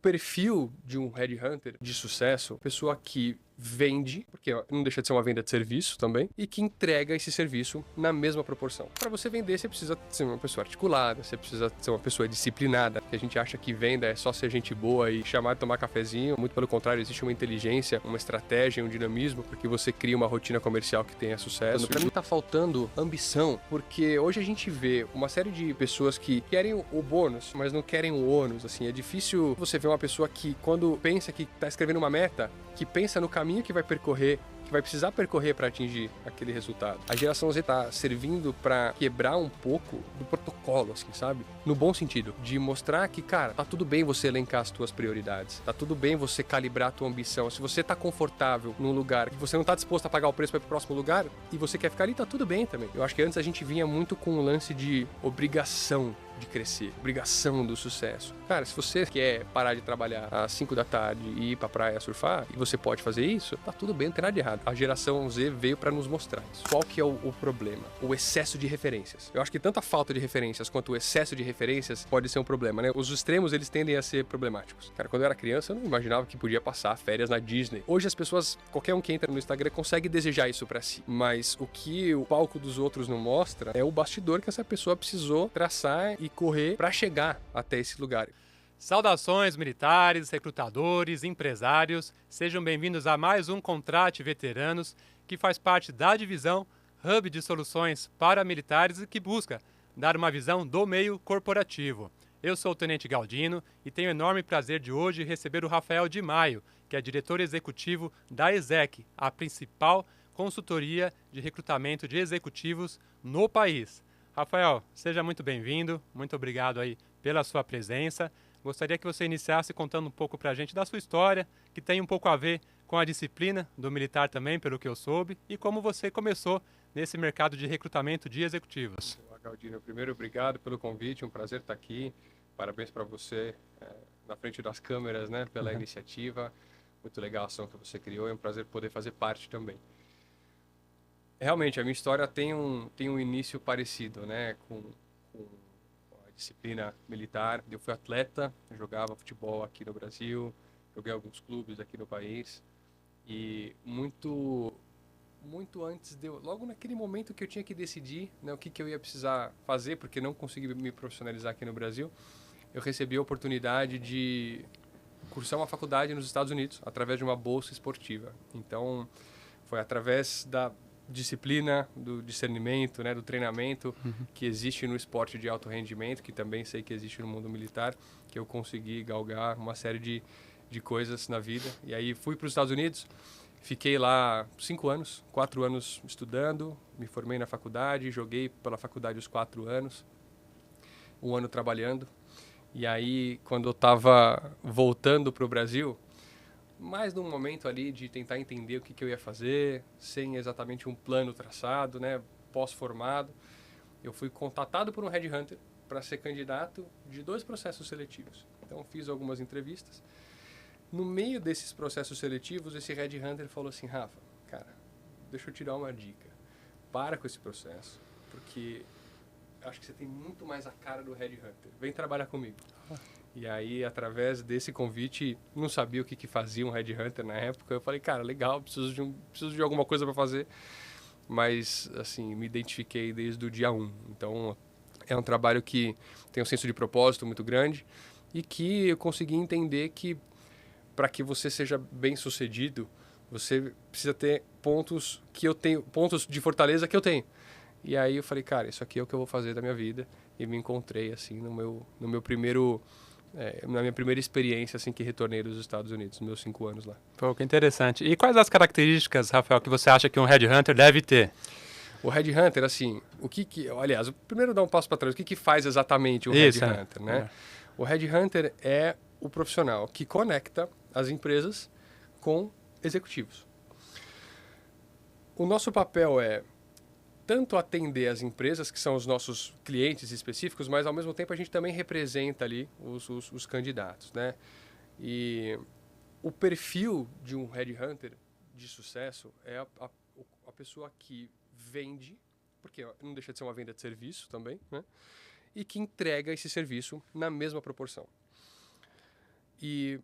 perfil de um headhunter de sucesso, pessoa que vende, porque não deixa de ser uma venda de serviço também, e que entrega esse serviço na mesma proporção. Para você vender, você precisa ser uma pessoa articulada, você precisa ser uma pessoa disciplinada, que a gente acha que venda é só ser gente boa e chamar de tomar cafezinho. Muito pelo contrário, existe uma inteligência, uma estratégia, um dinamismo, porque você cria uma rotina comercial que tenha sucesso. Para mim tá faltando ambição, porque hoje a gente vê uma série de pessoas que querem o bônus, mas não querem o ônus, assim. É difícil você ver uma pessoa que, quando pensa que tá escrevendo uma meta, que pensa no caminho que vai percorrer, que vai precisar percorrer para atingir aquele resultado. A geração Z tá servindo para quebrar um pouco do protocolo, assim, sabe? No bom sentido, de mostrar que, cara, tá tudo bem você elencar as tuas prioridades, tá tudo bem você calibrar a tua ambição. Se você tá confortável num lugar que você não tá disposto a pagar o preço para ir pro próximo lugar e você quer ficar ali, tá tudo bem também. Eu acho que antes a gente vinha muito com o lance de obrigação de crescer, obrigação do sucesso. Cara, se você quer parar de trabalhar às 5 da tarde e ir pra praia surfar, e você pode fazer isso, tá tudo bem, não tem nada de errado. A geração Z veio pra nos mostrar isso. Qual que é o problema? O excesso de referências. Eu acho que tanto a falta de referências quanto o excesso de referências pode ser um problema, né? Os extremos, eles tendem a ser problemáticos. Cara, quando eu era criança, eu não imaginava que podia passar férias na Disney. Hoje as pessoas, qualquer um que entra no Instagram consegue desejar isso pra si. Mas o que o palco dos outros não mostra é o bastidor que essa pessoa precisou traçar e correr para chegar até esse lugar. Saudações militares, recrutadores, empresários, sejam bem-vindos a mais um Contrate Veteranos, que faz parte da divisão Hub de Soluções para Militares e que busca dar uma visão do meio corporativo. Eu sou o Tenente Galdino e tenho o enorme prazer de hoje receber o Rafael Di Maio, que é diretor executivo da ESEC, a principal consultoria de recrutamento de executivos no país. Rafael, seja muito bem-vindo, muito obrigado aí pela sua presença. Gostaria que você iniciasse contando um pouco para a gente da sua história, que tem um pouco a ver com a disciplina do militar também, pelo que eu soube, e como você começou nesse mercado de recrutamento de executivos. Olá, Galdino, primeiro, obrigado pelo convite, um prazer estar aqui. Parabéns para você na frente das câmeras, né, pela iniciativa. Muito legal a ação que você criou, é um prazer poder fazer parte também. Realmente, a minha história tem um início parecido, né, com a disciplina militar. Eu fui atleta, jogava futebol aqui no Brasil, joguei alguns clubes aqui no país e muito antes logo naquele momento que eu tinha que decidir, né, o que eu ia precisar fazer, porque não consegui me profissionalizar aqui no Brasil, eu recebi a oportunidade de cursar uma faculdade nos Estados Unidos através de uma bolsa esportiva. Então, foi através da disciplina, do discernimento, né, do treinamento que existe no esporte de alto rendimento, que também sei que existe no mundo militar, que eu consegui galgar uma série de coisas na vida. E aí fui para os Estados Unidos, fiquei lá 5 anos, 4 anos estudando, me formei na faculdade, joguei pela faculdade os 4 anos, 1 ano trabalhando. E aí, quando eu estava voltando para o Brasil, mais num momento ali de tentar entender o que eu ia fazer, sem exatamente um plano traçado, né, pós-formado, eu fui contatado por um headhunter para ser candidato de 2 processos seletivos. Então, fiz algumas entrevistas. No meio desses processos seletivos, esse headhunter falou assim: Rafa, cara, deixa eu te dar uma dica. Para com esse processo, porque acho que você tem muito mais a cara do headhunter. Vem trabalhar comigo. E aí, através desse convite, não sabia o que fazia um headhunter na época. Eu falei, cara, legal, preciso de alguma coisa para fazer. Mas, assim, me identifiquei desde o dia 1. Então, é um trabalho que tem um senso de propósito muito grande e que eu consegui entender que, para que você seja bem sucedido, você precisa ter pontos que eu tenho, pontos de fortaleza que eu tenho. E aí eu falei, cara, isso aqui é o que eu vou fazer da minha vida. E me encontrei, assim, no meu primeiro... na minha primeira experiência, assim, que retornei dos Estados Unidos, nos meus 5 anos lá. Pô, que interessante. E quais as características, Rafael, que você acha que um headhunter deve ter? O headhunter, assim, aliás, primeiro dar um passo para trás, o que faz exatamente um headhunter, né? O headhunter é o profissional que conecta as empresas com executivos. O nosso papel é tanto atender as empresas, que são os nossos clientes específicos, mas ao mesmo tempo a gente também representa ali os candidatos, né? E o perfil de um headhunter de sucesso é a pessoa que vende, porque não deixa de ser uma venda de serviço também, né? E que entrega esse serviço na mesma proporção. E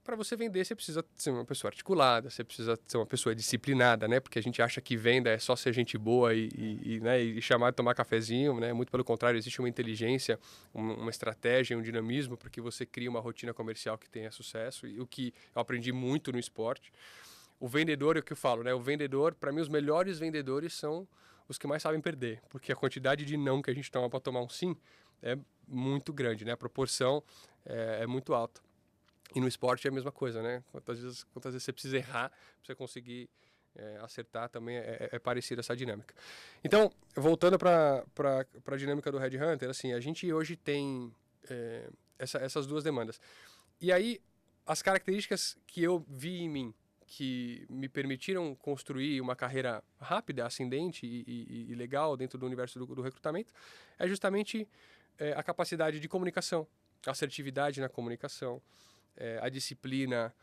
para você vender, você precisa ser uma pessoa articulada, você precisa ser uma pessoa disciplinada, né? Porque a gente acha que venda é só ser gente boa né? E chamar de tomar cafezinho, né? Muito pelo contrário, existe uma inteligência, uma estratégia, um dinamismo para que você crie uma rotina comercial que tenha sucesso. E o que eu aprendi muito no esporte. O vendedor, é o que eu falo, né? O vendedor, para mim, os melhores vendedores são os que mais sabem perder, porque a quantidade de não que a gente toma para tomar um sim é muito grande, né? A proporção é muito alta. E no esporte é a mesma coisa, né? Quantas vezes você precisa errar para você conseguir acertar também é parecida essa dinâmica. Então, voltando para a dinâmica do Headhunter, assim, a gente hoje tem essas duas demandas. E aí, as características que eu vi em mim, que me permitiram construir uma carreira rápida, ascendente e legal dentro do universo do recrutamento, é justamente a capacidade de comunicação, a assertividade na comunicação, a disciplina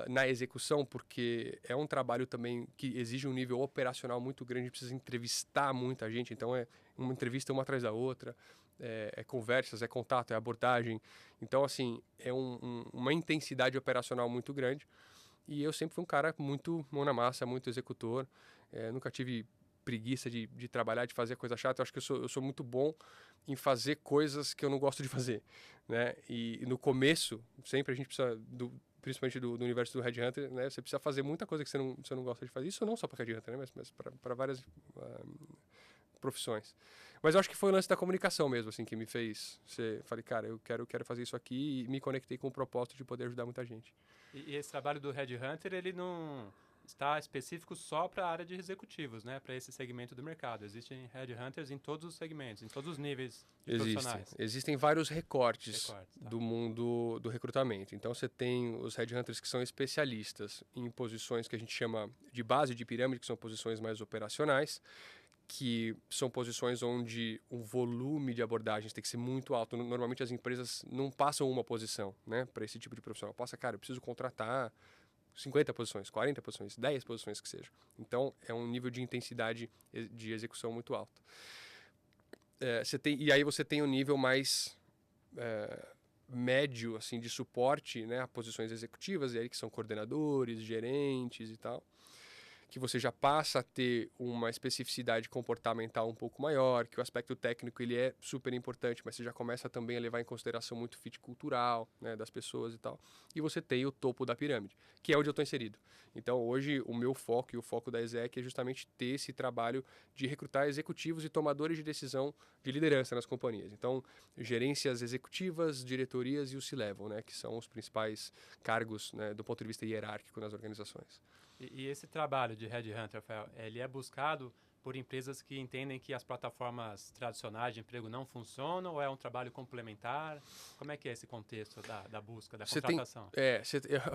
na execução, porque é um trabalho também que exige um nível operacional muito grande, precisa entrevistar muita gente, então é uma entrevista uma atrás da outra, é conversas, é contato, é abordagem. Então, assim, é uma intensidade operacional muito grande. E eu sempre fui um cara muito mão na massa, muito executor, nunca tive preguiça de trabalhar, de fazer coisa chata. Eu acho que eu sou muito bom em fazer coisas que eu não gosto de fazer, né? E no começo, sempre a gente precisa, principalmente do universo do Headhunter, né? Você precisa fazer muita coisa que você não gosta de fazer. Isso não só para Headhunter, né? Mas para várias profissões. Mas eu acho que foi o lance da comunicação mesmo, assim, que me fez falei, cara, eu quero fazer isso aqui, e me conectei com o propósito de poder ajudar muita gente. E esse trabalho do Headhunter, ele não está específico só para a área de executivos, né? Para esse segmento do mercado. Existem Headhunters em todos os segmentos, em todos os níveis de profissionais. Existem vários recortes Tá. do mundo do recrutamento. Então, você tem os Headhunters que são especialistas em posições que a gente chama de base de pirâmide, que são posições mais operacionais, que são posições onde o volume de abordagens tem que ser muito alto. Normalmente, as empresas não passam uma posição, né, para esse tipo de profissional. Passa, cara, eu preciso contratar 50 posições, 40 posições, 10 posições que seja. Então, é um nível de intensidade de execução muito alto. E aí você tem um nível mais médio assim, de suporte, né, a posições executivas, e aí que são coordenadores, gerentes e tal, que você já passa a ter uma especificidade comportamental um pouco maior, que o aspecto técnico ele é super importante, mas você já começa também a levar em consideração muito fit cultural, né, das pessoas e tal. E você tem o topo da pirâmide, que é onde eu estou inserido. Então, hoje, o meu foco e o foco da Exec é justamente ter esse trabalho de recrutar executivos e tomadores de decisão de liderança nas companhias. Então, gerências executivas, diretorias e o C-Level, né, que são os principais cargos, né, do ponto de vista hierárquico nas organizações. E esse trabalho de Headhunter, Rafael, ele é buscado por empresas que entendem que as plataformas tradicionais de emprego não funcionam, ou é um trabalho complementar? Como é que é esse contexto da busca, da contratação? É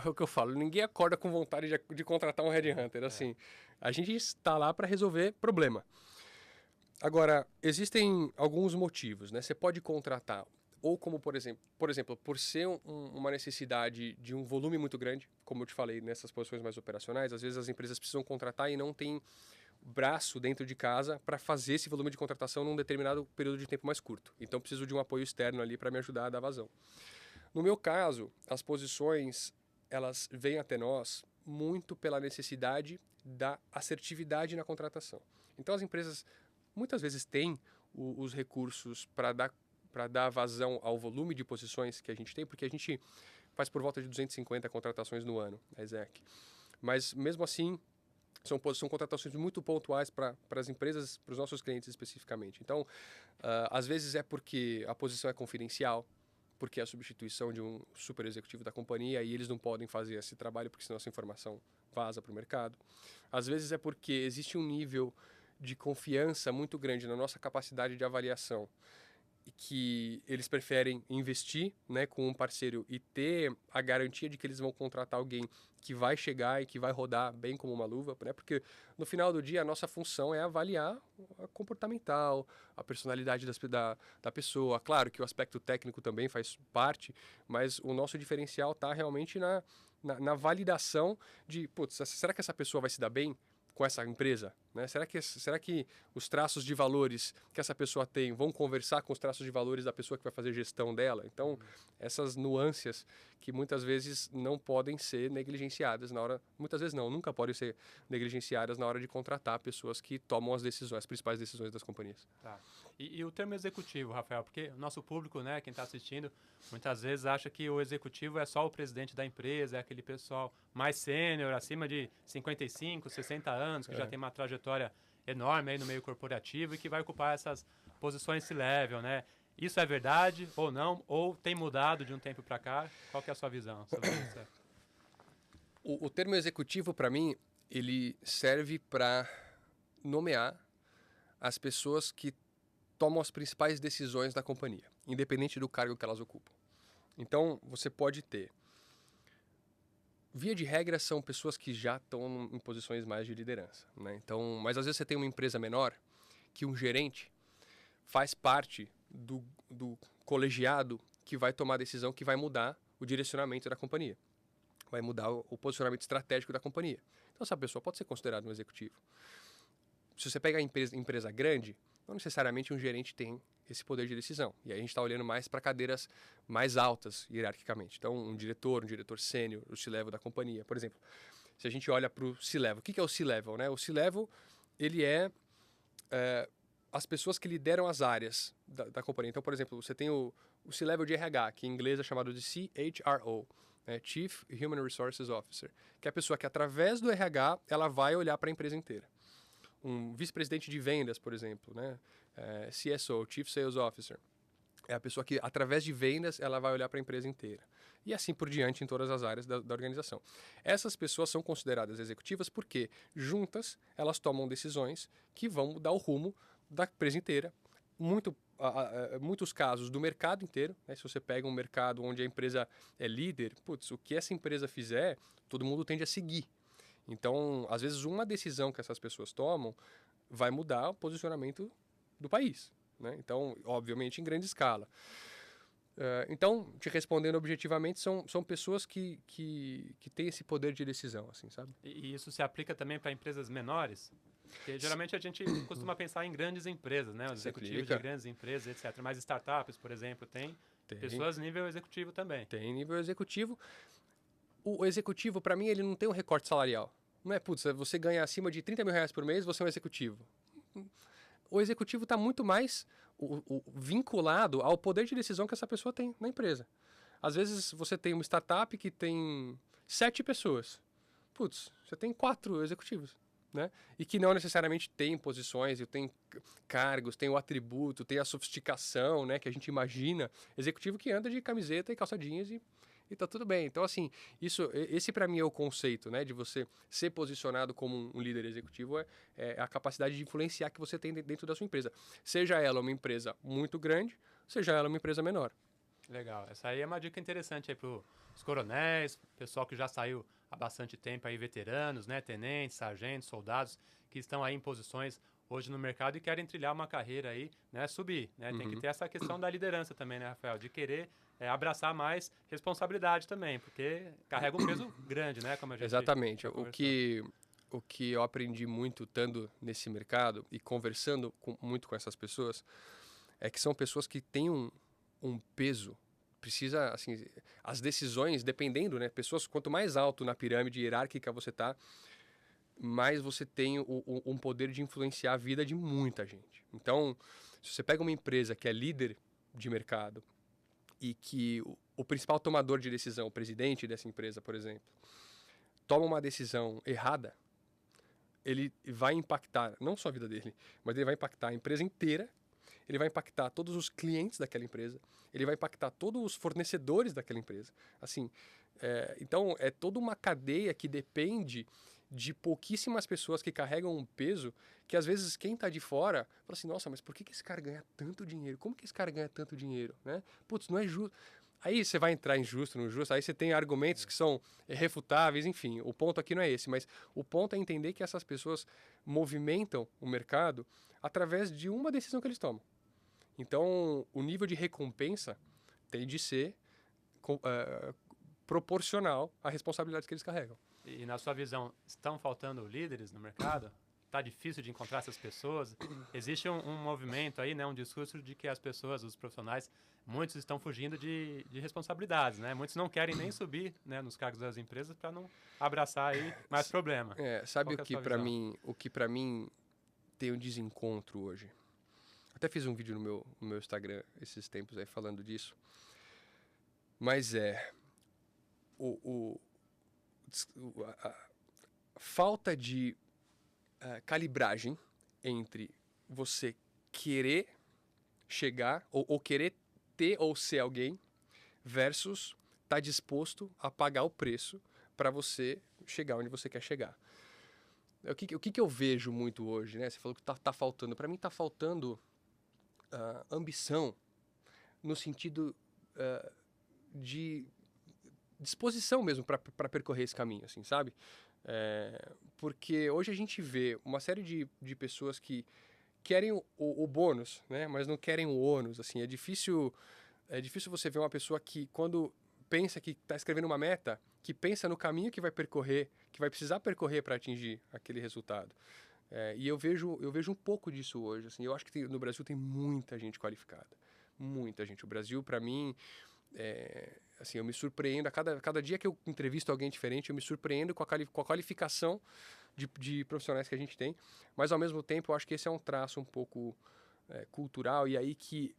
o que eu falo, ninguém acorda com vontade de contratar um Headhunter. Assim, a gente está lá para resolver problema. Agora, existem alguns motivos, né? Você pode contratar ou como, por exemplo, por ser uma necessidade de um volume muito grande, como eu te falei, nessas posições mais operacionais, às vezes as empresas precisam contratar e não tem braço dentro de casa para fazer esse volume de contratação num determinado período de tempo mais curto. Então, preciso de um apoio externo ali para me ajudar a dar vazão. No meu caso, as posições, elas vêm até nós muito pela necessidade da assertividade na contratação. Então, as empresas muitas vezes têm os recursos para dar vazão ao volume de posições que a gente tem, porque a gente faz por volta de 250 contratações no ano, a Exec. Mas, mesmo assim, são contratações muito pontuais para as empresas, para os nossos clientes especificamente. Então, às vezes é porque a posição é confidencial, porque é a substituição de um super executivo da companhia e eles não podem fazer esse trabalho porque senão essa informação vaza para o mercado. Às vezes é porque existe um nível de confiança muito grande na nossa capacidade de avaliação e que eles preferem investir, né, com um parceiro e ter a garantia de que eles vão contratar alguém que vai chegar e que vai rodar bem como uma luva, né? Porque no final do dia a nossa função é avaliar a comportamental, a personalidade da pessoa. Claro que o aspecto técnico também faz parte, mas o nosso diferencial está realmente na validação de, putz, será que essa pessoa vai se dar bem com essa empresa, né? Será que os traços de valores que essa pessoa tem vão conversar com os traços de valores da pessoa que vai fazer gestão dela? Então, essas nuances que muitas vezes não podem ser negligenciadas na hora... Muitas vezes não, nunca podem ser negligenciadas na hora de contratar pessoas que tomam as decisões, as principais decisões das companhias. Tá. E o termo executivo, Rafael, porque o nosso público, né, quem está assistindo, muitas vezes acha que o executivo é só o presidente da empresa, é aquele pessoal mais sênior, acima de 55, 60 anos, que já tem uma trajetória enorme aí no meio corporativo e que vai ocupar essas posições C-level, né? Isso é verdade ou não? Ou tem mudado de um tempo para cá? Qual que é a sua visão sobre isso? O termo executivo, para mim, ele serve para nomear as pessoas que tomam as principais decisões da companhia, independente do cargo que elas ocupam. Então, você pode ter... Via de regra, são pessoas que já estão em posições mais de liderança, né? Então, mas às vezes você tem uma empresa menor que um gerente faz parte do colegiado que vai tomar a decisão que vai mudar o direcionamento da companhia, vai mudar o posicionamento estratégico da companhia. Então, essa pessoa pode ser considerada um executivo. Se você pega a empresa grande, não necessariamente um gerente tem esse poder de decisão. E aí a gente está olhando mais para cadeiras mais altas, hierarquicamente. Então, um diretor sênior, o C-level da companhia. Por exemplo, se a gente olha para o C-level, o que é o C-level, né? O C-level, ele é as pessoas que lideram as áreas da companhia. Então, por exemplo, você tem o C-level de RH, que em inglês é chamado de CHRO, né? Chief Human Resources Officer, que é a pessoa que, através do RH, ela vai olhar para a empresa inteira. Um vice-presidente de vendas, por exemplo, né? CSO, Chief Sales Officer, é a pessoa que, através de vendas, ela vai olhar para a empresa inteira. E assim por diante em todas as áreas da organização. Essas pessoas são consideradas executivas porque, juntas, elas tomam decisões que vão mudar o rumo da empresa inteira. Muitos casos do mercado inteiro, né? Se você pega um mercado onde a empresa é líder, putz, o que essa empresa fizer, todo mundo tende a seguir. Então, às vezes, uma decisão que essas pessoas tomam vai mudar o posicionamento do país, né? Então, obviamente, em grande escala. Então, te respondendo objetivamente, são pessoas que têm esse poder de decisão, assim, sabe? E isso se aplica também para empresas menores? Porque geralmente a gente costuma pensar em grandes empresas, né? Os executivos de grandes empresas, etc. Mas startups, por exemplo, tem pessoas nível executivo também. Tem nível executivo. O executivo, para mim, ele não tem um recorte salarial. Não é, putz, você ganha acima de 30 mil reais por mês, você é um executivo. O executivo está muito mais vinculado ao poder de decisão que essa pessoa tem na empresa. Às vezes você tem uma startup que tem 7 pessoas. Putz, você tem 4 executivos, né? E que não necessariamente tem posições, tem cargos, tem o atributo, tem a sofisticação, né, que a gente imagina. Executivo que anda de camiseta e calça jeans e tá tudo bem. Então, assim, esse para mim é o conceito, né, de você ser posicionado como um líder executivo, é a capacidade de influenciar que você tem dentro da sua empresa. Seja ela uma empresa muito grande, seja ela uma empresa menor. Legal. Essa aí é uma dica interessante aí para os coronéis, pessoal que já saiu há bastante tempo aí, veteranos, né, tenentes, sargentos, soldados, que estão aí em posições hoje no mercado e querem trilhar uma carreira aí, né, subir, né? Tem que ter essa questão da liderança também, né, Rafael? De querer abraçar mais responsabilidade também, porque carrega um peso grande, né? Como a gente Exatamente. O que eu aprendi muito estando nesse mercado e conversando muito com essas pessoas é que são pessoas que têm um peso. Precisa, assim, as decisões, dependendo, né? Pessoas, quanto mais alto na pirâmide hierárquica você tá, mais você tem um poder de influenciar a vida de muita gente. Então, se você pega uma empresa que é líder de mercado e que o principal tomador de decisão, o presidente dessa empresa, por exemplo, toma uma decisão errada, ele vai impactar não só a vida dele, mas ele vai impactar a empresa inteira, ele vai impactar todos os clientes daquela empresa, ele vai impactar todos os fornecedores daquela empresa. Assim, então, é toda uma cadeia que depende de pouquíssimas pessoas que carregam um peso que, às vezes, quem está de fora fala assim, nossa, mas por que esse cara ganha tanto dinheiro? Como que esse cara ganha tanto dinheiro? Né? Putz, não é justo. Aí você vai entrar em justo, no justo, aí você tem argumentos que são refutáveis, enfim, o ponto aqui não é esse, mas o ponto é entender que essas pessoas movimentam o mercado através de uma decisão que eles tomam. Então, o nível de recompensa tem de ser proporcional à responsabilidade que eles carregam. E na sua visão, estão faltando líderes no mercado? tá difícil de encontrar essas pessoas. Existe um movimento aí, né, um discurso de que as pessoas, os profissionais, muitos estão fugindo de responsabilidades, né? Muitos não querem nem subir, né, nos cargos das empresas para não abraçar aí mais problema. Sabe Qual que é a sua visão? o que para mim tem um desencontro hoje? Até fiz um vídeo no meu Instagram esses tempos aí falando disso. Mas o, a falta de calibragem entre você querer chegar ou querer ter ou ser alguém versus estar disposto a pagar o preço para você chegar onde você quer chegar. O que eu vejo muito hoje, né? Você falou que tá faltando. Para mim tá faltando ambição no sentido de disposição mesmo para percorrer esse caminho, assim, sabe? Porque hoje a gente vê uma série de pessoas que querem o bônus, né? Mas não querem o ônus, assim. É difícil você ver uma pessoa que, quando pensa que está escrevendo uma meta, que pensa no caminho que vai percorrer, que vai precisar percorrer para atingir aquele resultado. E eu vejo um pouco disso hoje, assim. Eu acho que no Brasil tem muita gente qualificada. Muita gente. O Brasil, para mim, assim, eu me surpreendo. A cada dia que eu entrevisto alguém diferente, eu me surpreendo com a qualificação de profissionais que a gente tem. Mas, ao mesmo tempo, eu acho que esse é um traço um pouco cultural e aí que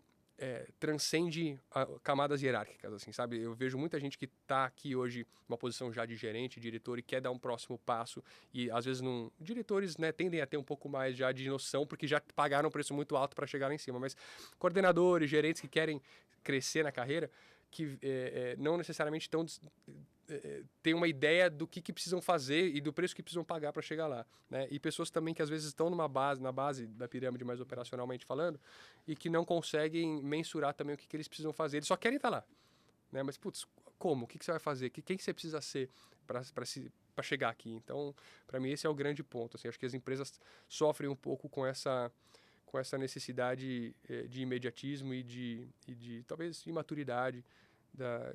transcende camadas hierárquicas, assim, sabe? Eu vejo muita gente que está aqui hoje numa posição já de gerente, diretor e quer dar um próximo passo e às vezes não... Diretores, né, tendem a ter um pouco mais já de noção porque já pagaram um preço muito alto para chegar lá em cima, mas coordenadores, gerentes que querem crescer na carreira, que não necessariamente estão tem uma ideia do que precisam fazer e do preço que precisam pagar para chegar lá, né? E pessoas também que às vezes estão na base da pirâmide mais operacionalmente falando e que não conseguem mensurar também o que eles precisam fazer. Eles só querem estar lá, né? Mas putz, como? O que você vai fazer? Quem você precisa ser para chegar aqui? Então, para mim esse é o grande ponto. Assim, acho que as empresas sofrem um pouco com essa necessidade de imediatismo e de talvez imaturidade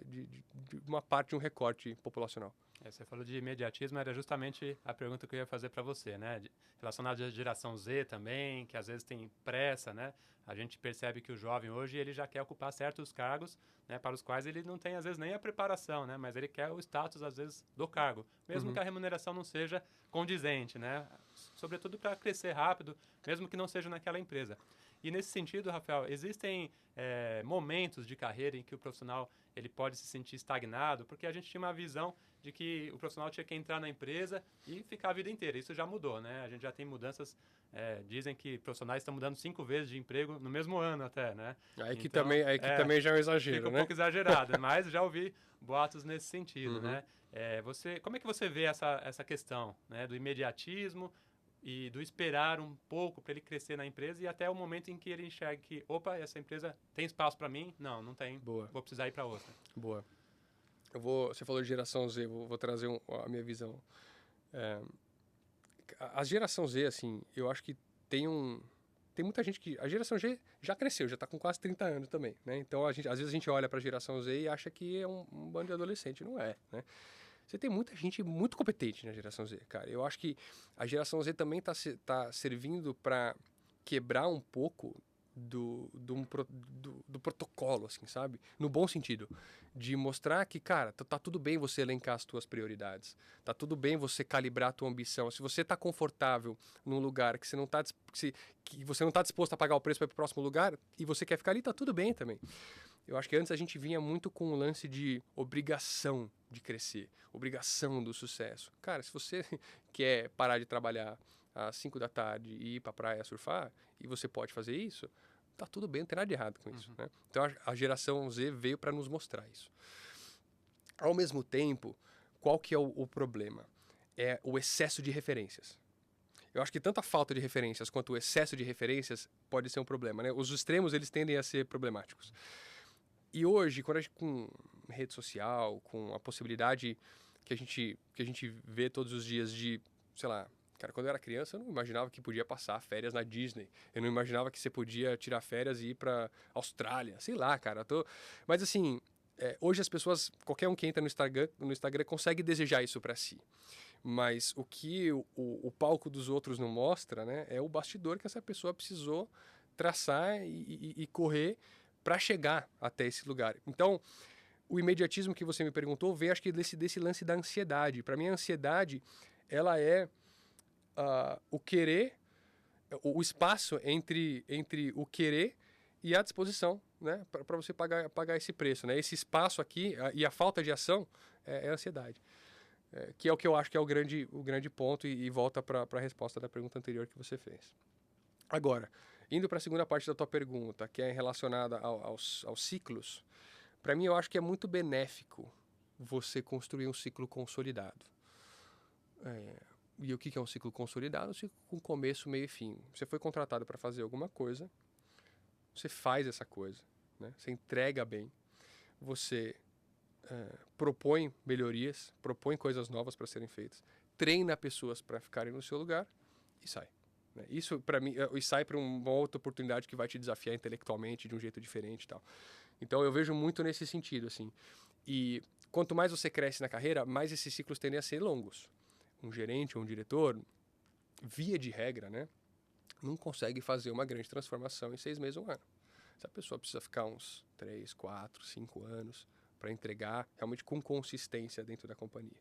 de uma parte de um recorte populacional. Você falou de imediatismo, era justamente a pergunta que eu ia fazer para você, né? Relacionado à geração Z também, que às vezes tem pressa, né? A gente percebe que o jovem hoje ele já quer ocupar certos cargos, né, para os quais ele não tem às vezes nem a preparação, né? Mas ele quer o status às vezes do cargo, mesmo que a remuneração não seja condizente, né? Sobretudo para crescer rápido, mesmo que não seja naquela empresa. E nesse sentido, Rafael, existem momentos de carreira em que o profissional ele pode se sentir estagnado, porque a gente tinha uma visão de que o profissional tinha que entrar na empresa e ficar a vida inteira. Isso já mudou, né? A gente já tem mudanças, dizem que profissionais estão mudando 5 vezes de emprego no mesmo ano até, né? Aí que também já é um exagero, fica um né? pouco exagerado, mas já ouvi boatos nesse sentido, né? Como é que você vê essa questão, né, do imediatismo e do esperar um pouco para ele crescer na empresa e até o momento em que ele enxerga que, opa, essa empresa tem espaço para mim? Não tem. Boa. Vou precisar ir para outra. Boa. Você falou de geração Z, vou trazer a minha visão. A geração Z, assim, eu acho que tem muita gente que... A geração Z já cresceu, já está com quase 30 anos também, né? Então, às vezes a gente olha para a geração Z e acha que é um bando de adolescente. Não é, né? Você tem muita gente muito competente na geração Z, cara. Eu acho que a geração Z também tá servindo para quebrar um pouco do protocolo, assim, sabe? No bom sentido. De mostrar que, cara, tá tudo bem você elencar as tuas prioridades. Tá tudo bem você calibrar a tua ambição. Se você tá confortável num lugar que você não tá, que você não tá disposto a pagar o preço para ir pro próximo lugar e você quer ficar ali, tá tudo bem também. Eu acho que antes a gente vinha muito com o lance de obrigação de crescer, obrigação do sucesso. Cara, se você quer parar de trabalhar às 5 da tarde e ir para a praia surfar, e você pode fazer isso, tá tudo bem, não tem nada de errado com isso. Né? Então a geração Z veio para nos mostrar isso. Ao mesmo tempo, qual que é o problema? É o excesso de referências. Eu acho que tanto a falta de referências quanto o excesso de referências pode ser um problema. Né? Os extremos eles tendem a ser problemáticos. E hoje, quando a gente, com rede social, com a possibilidade que a gente vê todos os dias de, sei lá, cara, quando eu era criança eu não imaginava que podia passar férias na Disney. Eu não imaginava que você podia tirar férias e ir para Austrália. Sei lá, cara. Mas assim, hoje as pessoas, qualquer um que entra no Instagram consegue desejar isso para si. Mas o que o palco dos outros não mostra, né, é o bastidor que essa pessoa precisou traçar e correr para chegar até esse lugar. Então, o imediatismo que você me perguntou vem, acho que, desse lance da ansiedade. Para mim, a ansiedade, ela é o querer, o espaço entre o querer e a disposição, né, para você pagar esse preço. Né? Esse espaço aqui e a falta de ação é a ansiedade. Que é o que eu acho que é o grande ponto e volta para a resposta da pergunta anterior que você fez. Agora, indo para a segunda parte da tua pergunta, que é relacionada aos ciclos, para mim eu acho que é muito benéfico você construir um ciclo consolidado. E o que é um ciclo consolidado? Um ciclo com começo, meio e fim. Você foi contratado para fazer alguma coisa, você faz essa coisa, né? Você entrega bem, você propõe melhorias, propõe coisas novas para serem feitas, treina pessoas para ficarem no seu lugar e sai. Né? Isso, para mim, e sai para uma outra oportunidade que vai te desafiar intelectualmente de um jeito diferente e tal. Então, eu vejo muito nesse sentido, assim. E quanto mais você cresce na carreira, mais esses ciclos tendem a ser longos. Um gerente ou um diretor, via de regra, né, não consegue fazer uma grande transformação em 6 meses ou 1 ano. Essa pessoa precisa ficar uns 3, 4, 5 anos para entregar realmente com consistência dentro da companhia.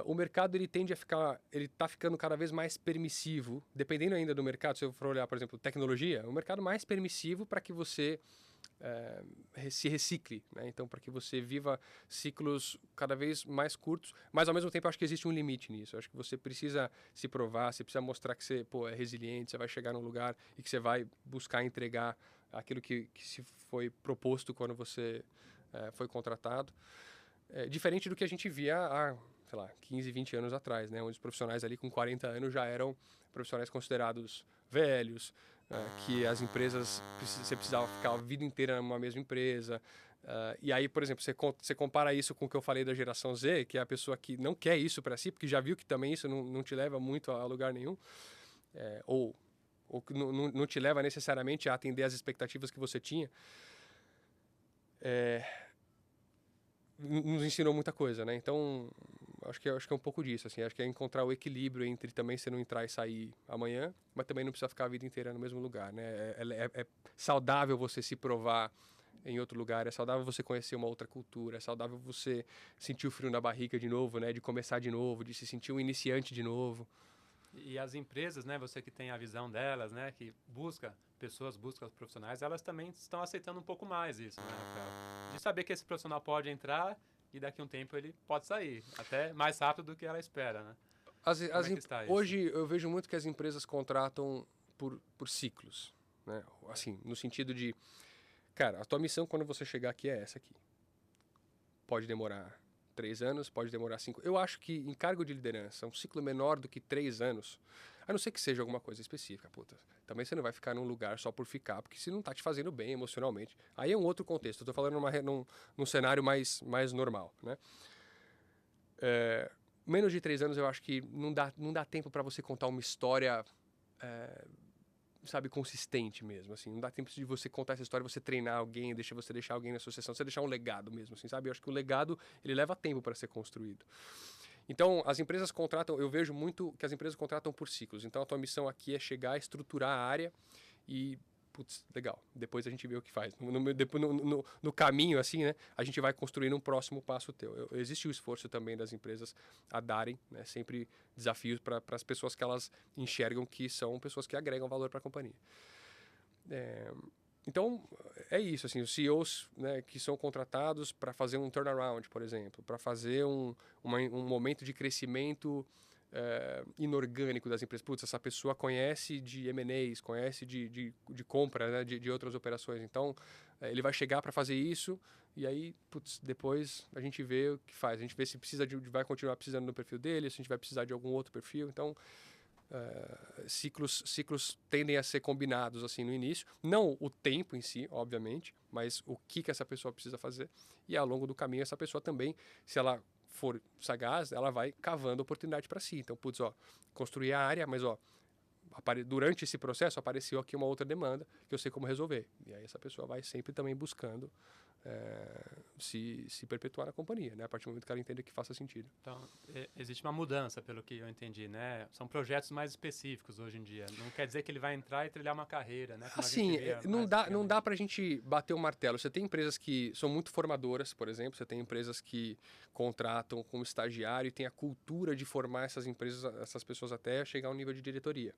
O mercado ele tende a ficar, ele está ficando cada vez mais permissivo, dependendo ainda do mercado. Se eu for olhar, por exemplo, tecnologia, é um mercado mais permissivo para que você se recicle, né? Então, para que você viva ciclos cada vez mais curtos, mas ao mesmo tempo eu acho que existe um limite nisso. Eu acho que você precisa se provar, você precisa mostrar que você é resiliente, você vai chegar num lugar e que você vai buscar entregar aquilo que se foi proposto quando você foi contratado. Diferente do que a gente via há, sei lá, 15, 20 anos atrás, né? Onde os profissionais ali com 40 anos já eram profissionais considerados velhos, que as empresas, você precisava ficar a vida inteira numa mesma empresa. E aí, por exemplo, você compara isso com o que eu falei da geração Z, que é a pessoa que não quer isso para si, porque já viu que também isso não te leva muito a lugar nenhum, ou não te leva necessariamente a atender às expectativas que você tinha. Nos ensinou muita coisa, né? Então, acho que é um pouco disso, assim. Acho que é encontrar o equilíbrio entre também você não entrar e sair amanhã, mas também não precisa ficar a vida inteira no mesmo lugar, né? É saudável você se provar em outro lugar, é saudável você conhecer uma outra cultura, é saudável você sentir o frio na barriga de novo, né? De começar de novo, de se sentir um iniciante de novo. E as empresas, né, você que tem a visão delas, né, que pessoas buscam profissionais, elas também estão aceitando um pouco mais isso, né, Rafael? De saber que esse profissional pode entrar e daqui a um tempo ele pode sair, até mais rápido do que ela espera, né? Como é que está isso? Hoje eu vejo muito que as empresas contratam por ciclos, né? Assim, no sentido de, cara, a tua missão quando você chegar aqui é essa aqui. Pode demorar 3 anos, pode demorar 5. Eu acho que em cargo de liderança, um ciclo menor do que 3 anos, a não ser que seja alguma coisa específica, puta, também você não vai ficar num lugar só por ficar, porque se não tá te fazendo bem emocionalmente. Aí é um outro contexto, eu tô falando num cenário mais normal, né? Menos de 3 anos eu acho que não dá tempo para você contar uma história, sabe, consistente mesmo, assim. Não dá tempo de você contar essa história, você treinar alguém, você deixar alguém na associação, você deixar um legado mesmo, assim, sabe? Eu acho que o legado, ele leva tempo para ser construído. Então, as empresas contratam, eu vejo muito que as empresas contratam por ciclos. Então, a tua missão aqui é chegar, estruturar a área e, putz, legal, depois a gente vê o que faz. No caminho, assim, né, a gente vai construindo um próximo passo teu. Existe o esforço também das empresas a darem, né, sempre desafios para as pessoas que elas enxergam que são pessoas que agregam valor para a companhia. Então, é isso, assim, os CEOs, né, que são contratados para fazer um turnaround, por exemplo, para fazer um momento de crescimento inorgânico das empresas. Putz, essa pessoa conhece de M&As, conhece de compra, né, de outras operações. Então, ele vai chegar para fazer isso e aí, putz, depois a gente vê o que faz. A gente vê se vai continuar precisando do perfil dele, se a gente vai precisar de algum outro perfil. Então, ciclos tendem a ser combinados assim no início, não o tempo em si, obviamente, mas o que essa pessoa precisa fazer, e ao longo do caminho essa pessoa também, se ela for sagaz, ela vai cavando oportunidade para si. Então, putz, construir a área, mas durante esse processo apareceu aqui uma outra demanda que eu sei como resolver, e aí essa pessoa vai sempre também buscando se perpetuar na companhia, né? A partir do momento que ela entenda que faça sentido. Então, existe uma mudança, pelo que eu entendi, né? São projetos mais específicos hoje em dia. Não quer dizer que ele vai entrar e trilhar uma carreira, né? Como Assim, não dá pra gente bater o martelo. Você tem empresas que são muito formadoras, por exemplo. Você tem empresas que contratam como estagiário e tem a cultura de formar essas pessoas até chegar ao nível de diretoria.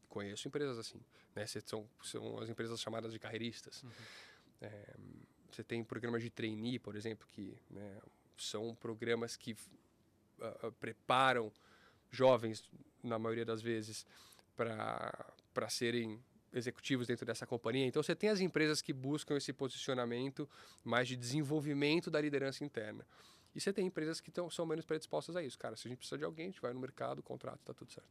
Conheço empresas assim, né? São as empresas chamadas de carreiristas. Você tem programas de trainee, por exemplo, que, né, são programas que preparam jovens, na maioria das vezes, para serem executivos dentro dessa companhia. Então, você tem as empresas que buscam esse posicionamento mais de desenvolvimento da liderança interna. E você tem empresas que são menos predispostas a isso. Cara, se a gente precisa de alguém, a gente vai no mercado, contrato, está tudo certo.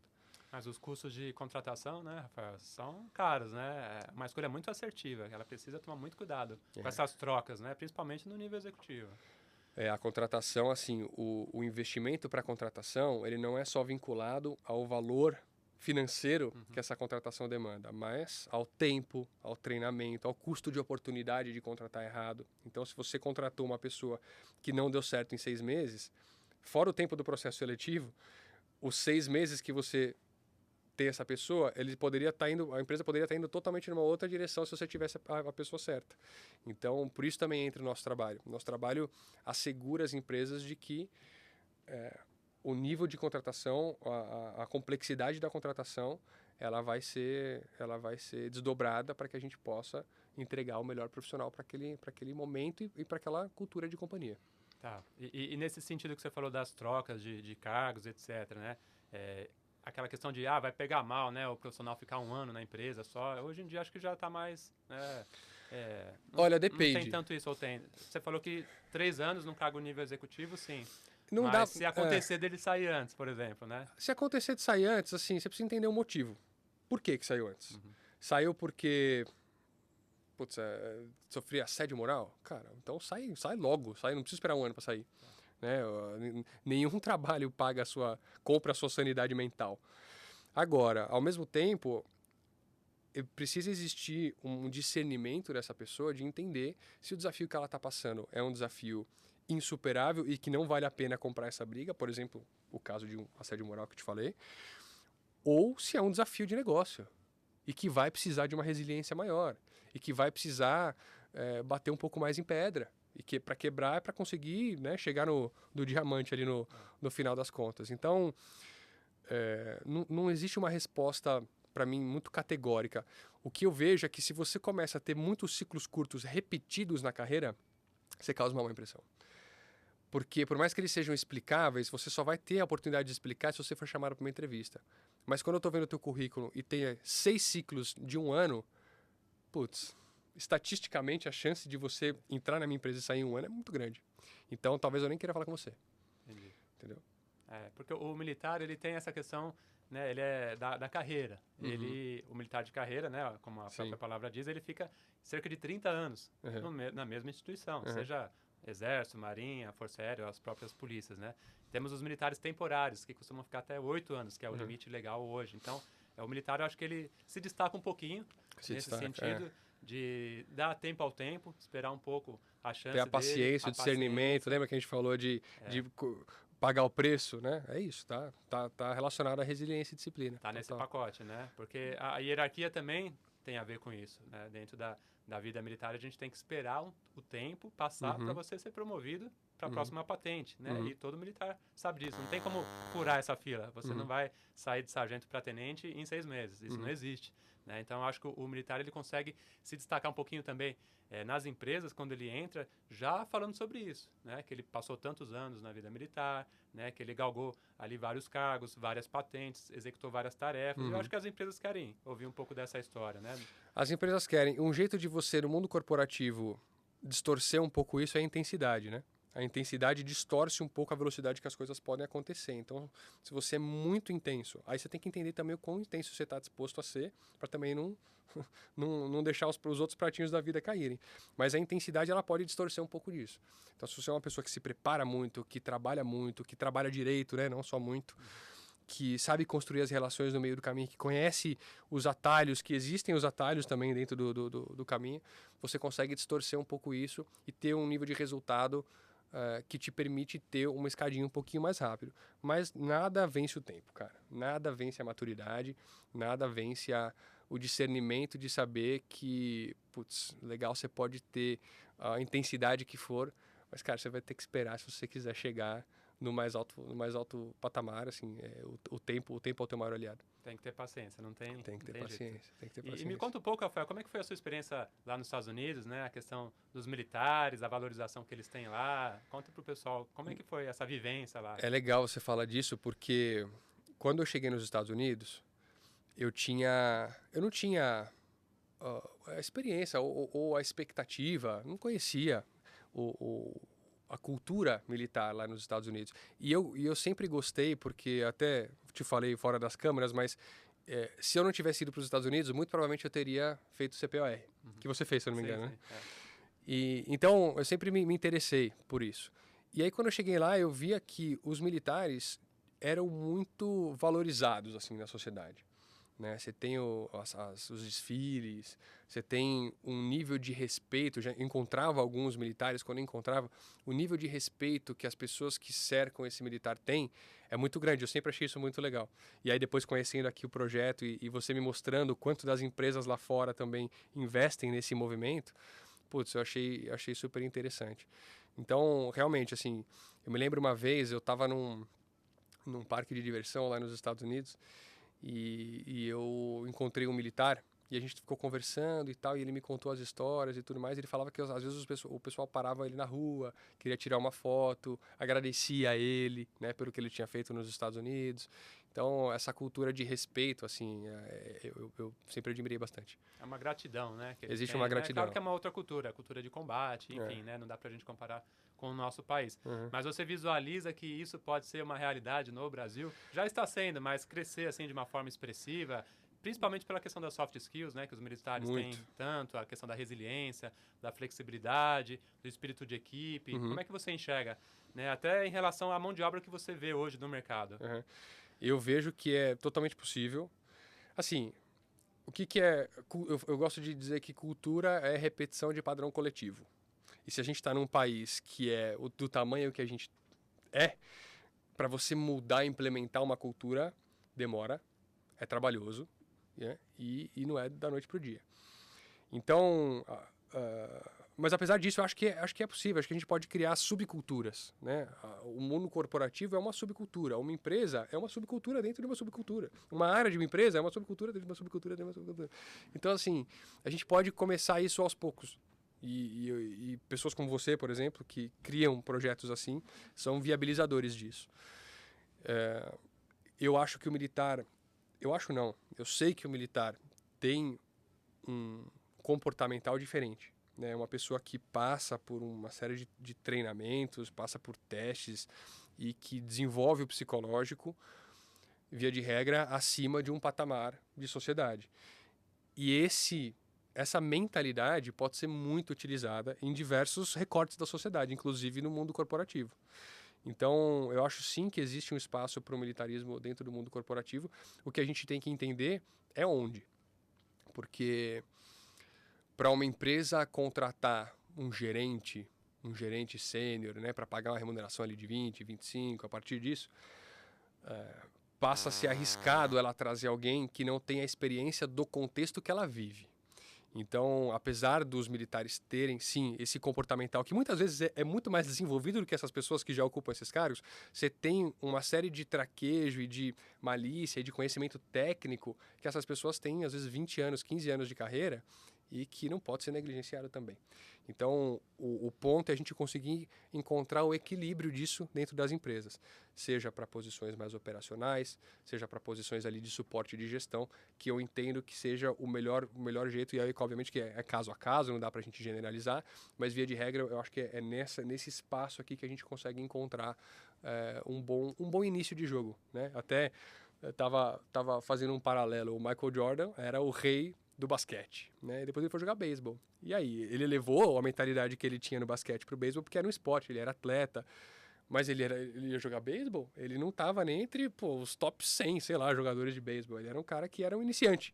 Mas os custos de contratação, né, Rafael, são caros, né? É uma escolha muito assertiva. Ela precisa tomar muito cuidado com essas trocas, né? Principalmente no nível executivo. A contratação, assim, o investimento para a contratação, ele não é só vinculado ao valor financeiro que essa contratação demanda, mas ao tempo, ao treinamento, ao custo de oportunidade de contratar errado. Então, se você contratou uma pessoa que não deu certo em 6 meses, fora o tempo do processo seletivo, os 6 meses que você ter essa pessoa, a empresa poderia estar indo totalmente numa outra direção se você tivesse a pessoa certa. Então, por isso também entra o nosso trabalho. O nosso trabalho assegura as empresas de que o nível de contratação, a complexidade da contratação, ela vai ser desdobrada para que a gente possa entregar o melhor profissional para aquele momento e para aquela cultura de companhia. Tá. E nesse sentido que você falou das trocas de cargos, etc., né? Aquela questão de, vai pegar mal, né? O profissional ficar 1 ano na empresa só. Hoje em dia, acho que já está mais... Olha, depende. Não tem tanto isso, ou tem? Você falou que 3 anos num cargo nível executivo, sim. Não mas dá, se acontecer dele sair antes, por exemplo, né? Se acontecer de sair antes, assim, você precisa entender o motivo. Por que saiu antes? Saiu porque... sofria assédio moral? Cara, então sai logo. Não precisa esperar 1 ano para sair. Né? Nenhum trabalho compra a sua sanidade mental. Agora, ao mesmo tempo, precisa existir um discernimento dessa pessoa de entender se o desafio que ela está passando é um desafio insuperável e que não vale a pena comprar essa briga, por exemplo, o caso de um assédio moral que eu te falei, ou se é um desafio de negócio e que vai precisar de uma resiliência maior e que vai precisar bater um pouco mais em pedra. E que para quebrar é para conseguir, né, chegar no diamante ali no final das contas. Então, não existe uma resposta, para mim, muito categórica. O que eu vejo é que se você começa a ter muitos ciclos curtos repetidos na carreira, você causa uma má impressão. Porque, por mais que eles sejam explicáveis, você só vai ter a oportunidade de explicar se você for chamado para uma entrevista. Mas quando eu estou vendo o teu currículo e tem 6 ciclos de 1 ano, estatisticamente, a chance de você entrar na minha empresa e sair em 1 ano é muito grande. Então, talvez eu nem queira falar com você. Entendi. Entendeu? Porque o militar, ele tem essa questão, né? Ele é da carreira. O militar de carreira, né? Como a própria palavra diz, ele fica cerca de 30 anos na mesma instituição, seja Exército, Marinha, Força Aérea, as próprias polícias, né? Temos os militares temporários, que costumam ficar até 8 anos, que é o limite legal hoje. Então, o militar, eu acho que ele se destaca um pouquinho nesse sentido. De dar tempo ao tempo, esperar um pouco a chance ter a paciência, o discernimento. Lembra que a gente falou de pagar o preço, né? É isso, tá relacionado à resiliência e disciplina. Tá nesse pacote, né? Porque a hierarquia também tem a ver com isso, né? Dentro da vida militar, a gente tem que esperar o tempo passar para você ser promovido para a próxima patente, né? E todo militar sabe disso. Não tem como furar essa fila. Você não vai sair de sargento para tenente em 6 meses. Isso não existe. Né? Então, eu acho que o militar ele consegue se destacar um pouquinho também nas empresas, quando ele entra, já falando sobre isso. Né? Que ele passou tantos anos na vida militar, né? Que ele galgou ali vários cargos, várias patentes, executou várias tarefas. Eu acho que as empresas querem ouvir um pouco dessa história. Né? As empresas querem. Um jeito de você, no mundo corporativo, distorcer um pouco isso é a intensidade, né? A intensidade distorce um pouco a velocidade que as coisas podem acontecer. Então, se você é muito intenso, aí você tem que entender também o quão intenso você está disposto a ser, para também não deixar os outros pratinhos da vida caírem. Mas a intensidade ela pode distorcer um pouco disso. Então, se você é uma pessoa que se prepara muito, que trabalha direito, né? Não só muito, que sabe construir as relações no meio do caminho, que conhece os atalhos, que existem os atalhos também dentro do caminho, você consegue distorcer um pouco isso e ter um nível de resultado que te permite ter uma escadinha um pouquinho mais rápido. Mas nada vence o tempo, cara. Nada vence a maturidade, nada vence o discernimento de saber que, putz, legal, você pode ter a intensidade que for, mas, cara, você vai ter que esperar se você quiser chegar no mais alto patamar, assim, o tempo é o teu maior aliado. Tem que ter paciência, não tem Tem que ter paciência, tem que ter paciência. E me conta um pouco, Rafael, como é que foi a sua experiência lá nos Estados Unidos, né? A questão dos militares, a valorização que eles têm lá. Conta pro pessoal, como é que foi essa vivência lá? É legal você falar disso, porque quando eu cheguei nos Estados Unidos, eu não tinha a experiência ou a expectativa, não conhecia a cultura militar lá nos Estados Unidos. E eu sempre gostei, porque até te falei fora das câmeras, mas se eu não tivesse ido para os Estados Unidos, muito provavelmente eu teria feito o CPOR, que você fez, se eu não me engano, né? E, então, eu sempre me interessei por isso. E aí, quando eu cheguei lá, eu via que os militares eram muito valorizados assim na sociedade. Né? Você tem os desfiles, você tem um nível de respeito. Já encontrava alguns militares, quando eu encontrava, o nível de respeito que as pessoas que cercam esse militar têm é muito grande. Eu sempre achei isso muito legal. E aí depois conhecendo aqui o projeto e você me mostrando o quanto das empresas lá fora também investem nesse movimento, putz, eu achei super interessante. Então, realmente, assim, eu me lembro uma vez, eu estava num parque de diversão lá nos Estados Unidos, e eu encontrei um militar e a gente ficou conversando e tal, e ele me contou as histórias e tudo mais. Ele falava que às vezes o pessoal parava ele na rua, queria tirar uma foto, agradecia a ele, né, pelo que ele tinha feito nos Estados Unidos. Então, essa cultura de respeito, assim, eu sempre admirei bastante. É uma gratidão, né? Existe uma gratidão. Claro que é uma outra cultura, a cultura de combate, enfim, né? Não dá pra gente comparar com o nosso país. Mas você visualiza que isso pode ser uma realidade no Brasil? Já está sendo, mas crescer assim de uma forma expressiva, principalmente pela questão das soft skills, né? Que os militares têm tanto, a questão da resiliência, da flexibilidade, do espírito de equipe. Como é que você enxerga, né? Até em relação à mão de obra que você vê hoje no mercado. Eu vejo que é totalmente possível. Assim, o que é... Eu gosto de dizer que cultura é repetição de padrão coletivo. E se a gente está num país que é do tamanho que a gente para você mudar e implementar uma cultura, demora, é trabalhoso, né? E não é da noite para o dia. Então, mas apesar disso, eu acho que é possível, acho que a gente pode criar subculturas, né? O mundo corporativo é uma subcultura, uma empresa é uma subcultura dentro de uma subcultura, uma área de uma empresa é uma subcultura dentro de uma subcultura dentro de uma subcultura. Então, assim, a gente pode começar isso aos poucos. E pessoas como você, por exemplo, que criam projetos assim, são viabilizadores disso. Eu acho que o militar... Eu acho não. Eu sei que o militar tem um comportamental diferente. Né? Uma pessoa que passa por uma série de treinamentos, passa por testes e que desenvolve o psicológico, via de regra, acima de um patamar de sociedade. E essa mentalidade pode ser muito utilizada em diversos recortes da sociedade, inclusive no mundo corporativo. Então, eu acho sim que existe um espaço para o militarismo dentro do mundo corporativo. O que a gente tem que entender é onde. Porque para uma empresa contratar um gerente sênior, né, para pagar uma remuneração ali de 20, 25, a partir disso, passa a ser arriscado ela trazer alguém que não tem a experiência do contexto que ela vive. Então, apesar dos militares terem, sim, esse comportamental, que muitas vezes é muito mais desenvolvido do que essas pessoas que já ocupam esses cargos, você tem uma série de traquejo e de malícia e de conhecimento técnico que essas pessoas têm, às vezes, 20 anos, 15 anos de carreira e que não pode ser negligenciado também. Então, o ponto é a gente conseguir encontrar o equilíbrio disso dentro das empresas, seja para posições mais operacionais, seja para posições ali de suporte de gestão, que eu entendo que seja o melhor jeito, e aí, obviamente, que é caso a caso, não dá para a gente generalizar, mas, via de regra, eu acho que é nesse espaço aqui que a gente consegue encontrar um bom início de jogo. Né? Até estava fazendo um paralelo, o Michael Jordan era o rei do basquete, né? E depois ele foi jogar beisebol. E aí, ele levou a mentalidade que ele tinha no basquete para o beisebol porque era um esporte, ele era atleta, Mas ele ia jogar beisebol, ele não estava nem entre os top 100, sei lá, jogadores de beisebol. Ele era um cara que era um iniciante.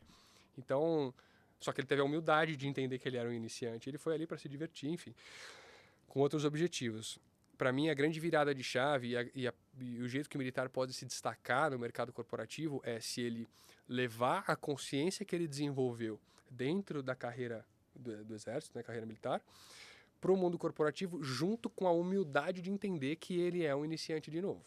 Então, só que ele teve a humildade de entender que ele era um iniciante. Ele foi ali para se divertir, enfim, com outros objetivos. Para mim, a grande virada de chave e o jeito que o militar pode se destacar no mercado corporativo é se ele levar a consciência que ele desenvolveu dentro da carreira do Exército, né, carreira militar, para o mundo corporativo, junto com a humildade de entender que ele é um iniciante de novo.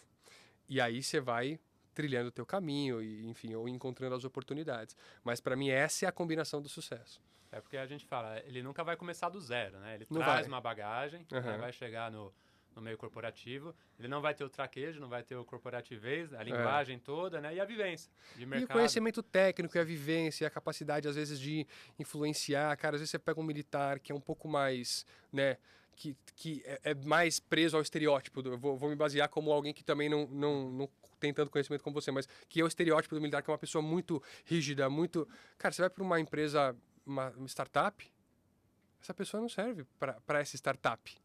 E aí você vai trilhando o teu caminho, e, enfim, ou encontrando as oportunidades. Mas para mim essa é a combinação do sucesso. É porque a gente fala, ele nunca vai começar do zero, né? Ele Não traz vai. uma bagagem, né? Vai chegar no meio corporativo, ele não vai ter o traquejo, não vai ter o corporativez, a linguagem toda, né? E a vivência de mercado. E o conhecimento técnico, e a vivência, a capacidade, às vezes, de influenciar. Cara, às vezes você pega um militar que é um pouco mais, né, que é mais preso ao estereótipo. Eu vou me basear como alguém que também não tem tanto conhecimento como você, mas que é o estereótipo do militar, que é uma pessoa muito rígida, muito... Cara, você vai para uma empresa, uma startup, essa pessoa não serve para essa startup.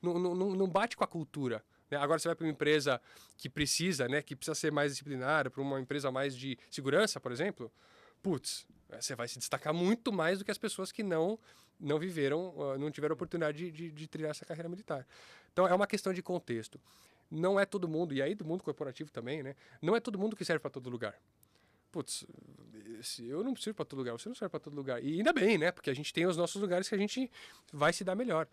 Não bate com a cultura. Né? Agora você vai para uma empresa que precisa, né, que precisa ser mais disciplinada, para uma empresa mais de segurança, por exemplo, putz, você vai se destacar muito mais do que as pessoas que não viveram, não tiveram oportunidade de trilhar essa carreira militar. Então é uma questão de contexto. Não é todo mundo, e aí do mundo corporativo também, né? Não é todo mundo que serve para todo lugar. Putz, eu não sirvo para todo lugar, você não serve para todo lugar. E ainda bem, né? Porque a gente tem os nossos lugares que a gente vai se dar melhor.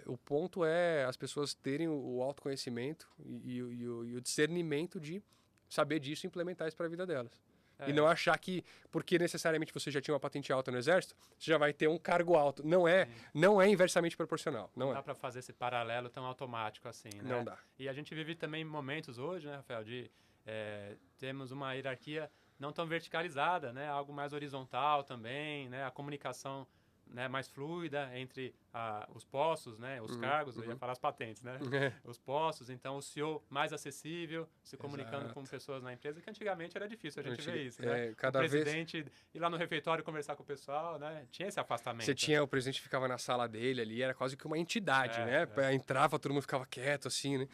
O ponto é as pessoas terem o autoconhecimento e o discernimento de saber disso e implementar isso para a vida delas. E não achar que, porque necessariamente você já tinha uma patente alta no Exército, você já vai ter um cargo alto. Não é inversamente proporcional. Não dá para fazer esse paralelo tão automático assim, né? Não dá. E a gente vive também momentos hoje, né, Rafael, de temos uma hierarquia não tão verticalizada, né? Algo mais horizontal também, né? A comunicação, né, mais fluida entre os postos, né, os cargos, eu ia falar as patentes, né, os postos, então o CEO mais acessível, se comunicando com pessoas na empresa, que antigamente era difícil a gente ver isso, né, o presidente ir lá no refeitório conversar com o pessoal, né, tinha esse afastamento. Você tinha, o presidente ficava na sala dele ali, era quase que uma entidade, né, entrava, todo mundo ficava quieto assim, né.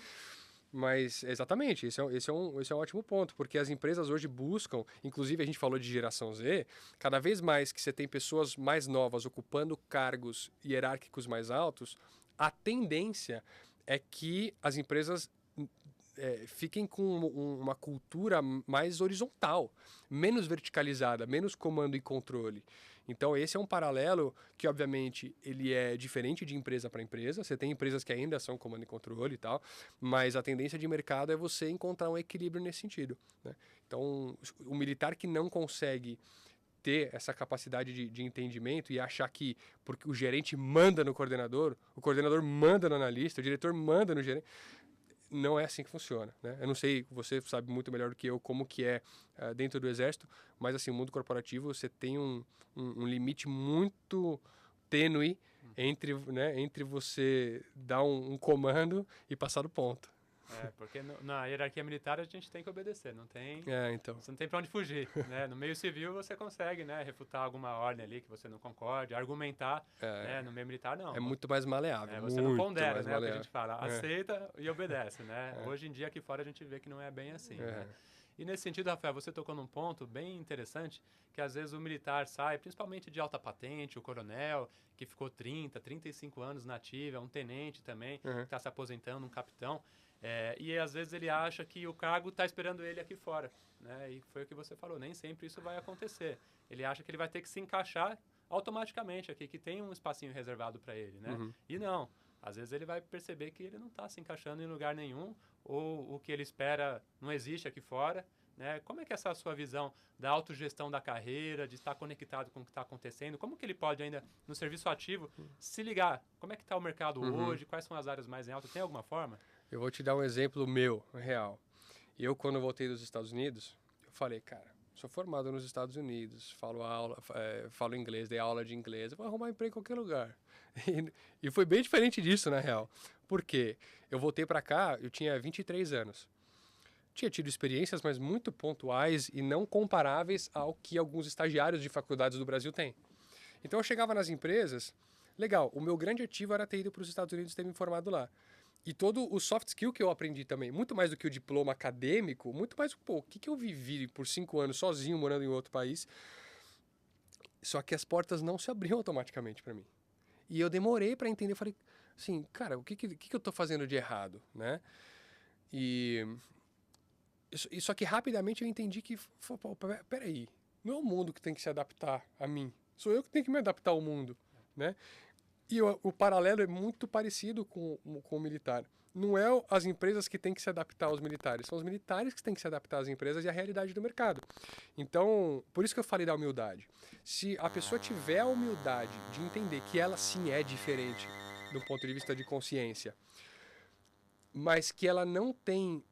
Mas, exatamente, esse é um ótimo ponto, porque as empresas hoje buscam, inclusive a gente falou de geração Z, cada vez mais que você tem pessoas mais novas ocupando cargos hierárquicos mais altos, a tendência é que as empresas fiquem com uma cultura mais horizontal, menos verticalizada, menos comando e controle. Então esse é um paralelo que, obviamente, ele é diferente de empresa para empresa. Você tem empresas que ainda são comando e controle e tal, mas a tendência de mercado é você encontrar um equilíbrio nesse sentido, né? Então, o militar que não consegue ter essa capacidade de entendimento e achar que porque o gerente manda no coordenador, o coordenador manda no analista, o diretor manda no gerente... Não é assim que funciona, né? Eu não sei, você sabe muito melhor do que eu como que é dentro do Exército, mas assim, o mundo corporativo, você tem um limite muito tênue entre você dar um comando e passar do ponto. Porque na hierarquia militar a gente tem que obedecer, não tem, então. você não tem para onde fugir, né? No meio civil você consegue, né, refutar alguma ordem ali que você não concorde, argumentar, né? No meio militar não. É muito mais maleável. Você não pondera, né, o que a gente fala, aceita e obedece, né? Hoje em dia aqui fora a gente vê que não é bem assim, né? E nesse sentido, Rafael, você tocou num ponto bem interessante, que às vezes o militar sai, principalmente de alta patente, o coronel, que ficou 35 anos na ativa, um tenente também, que está se aposentando, um capitão, e às vezes ele acha que o cargo está esperando ele aqui fora, né? E foi o que você falou, nem sempre isso vai acontecer. Ele acha que ele vai ter que se encaixar automaticamente aqui, que tem um espacinho reservado para ele, né? E não. Às vezes ele vai perceber que ele não está se encaixando em lugar nenhum, ou o que ele espera não existe aqui fora, né? Como é que é essa sua visão da autogestão da carreira, de estar conectado com o que está acontecendo? Como que ele pode ainda, no serviço ativo, se ligar? Como é que está o mercado hoje? Quais são as áreas mais em alta? Tem alguma forma? Eu vou te dar um exemplo meu, real. Eu, quando voltei dos Estados Unidos, eu falei, cara, sou formado nos Estados Unidos, falo inglês, dei aula de inglês, eu vou arrumar emprego em qualquer lugar. E foi bem diferente disso, na real. Por quê? Eu voltei para cá, eu tinha 23 anos. Tinha tido experiências, mas muito pontuais e não comparáveis ao que alguns estagiários de faculdades do Brasil têm. Então eu chegava nas empresas, legal, o meu grande ativo era ter ido para os Estados Unidos e ter me formado lá. E todo o soft skill que eu aprendi também, muito mais do que o diploma acadêmico, muito mais, pô, o que, que eu vivi por 5 anos sozinho, morando em outro país. Só que as portas não se abriam automaticamente para mim. E eu demorei para entender, eu falei assim, cara, o que eu tô fazendo de errado, né? E só que rapidamente eu entendi que, pô, peraí, não é o mundo que tem que se adaptar a mim, sou eu que tenho que me adaptar ao mundo, né? E o paralelo é muito parecido com o militar. Não é as empresas que têm que se adaptar aos militares, são os militares que têm que se adaptar às empresas e à realidade do mercado. Então, por isso que eu falei da humildade. Se a pessoa tiver a humildade de entender que ela sim é diferente do ponto de vista de consciência, mas que ela não tem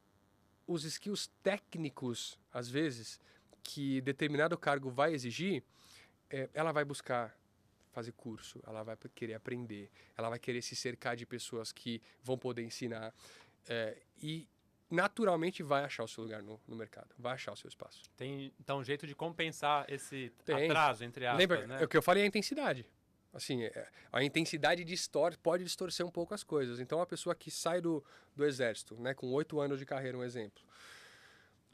os skills técnicos, às vezes, que determinado cargo vai exigir, ela vai buscar fazer curso, ela vai querer aprender, ela vai querer se cercar de pessoas que vão poder ensinar e naturalmente vai achar o seu lugar no mercado, vai achar o seu espaço. Tem, então, um jeito de compensar esse Tem. atraso, entre aspas, Lembra, né? o que eu falei é a intensidade. Assim, a intensidade pode distorcer um pouco as coisas. Então, a pessoa que sai do exército, né, com 8 anos de carreira, um exemplo.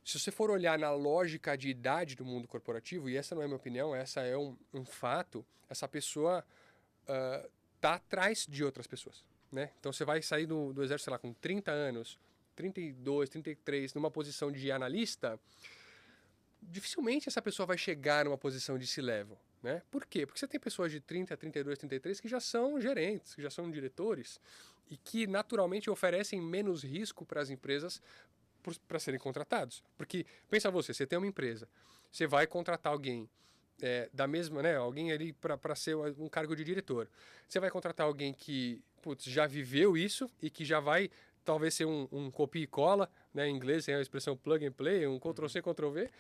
Se você for olhar na lógica de idade do mundo corporativo, e essa não é minha opinião, essa é um fato, essa pessoa tá atrás de outras pessoas, né? Então, você vai sair do exército, sei lá, com 30 anos, 32, 33, numa posição de analista, dificilmente essa pessoa vai chegar numa posição de C-level, né? Por quê? Porque você tem pessoas de 30, 32, 33 que já são gerentes, que já são diretores e que naturalmente oferecem menos risco para as empresas para serem contratados. Porque, pensa você tem uma empresa, você vai contratar alguém da mesma, né? Alguém ali para ser um cargo de diretor. Você vai contratar alguém que já viveu isso e que já vai talvez ser um copia e cola, né? Em inglês tem a expressão plug and play, um Ctrl-C, Ctrl-V,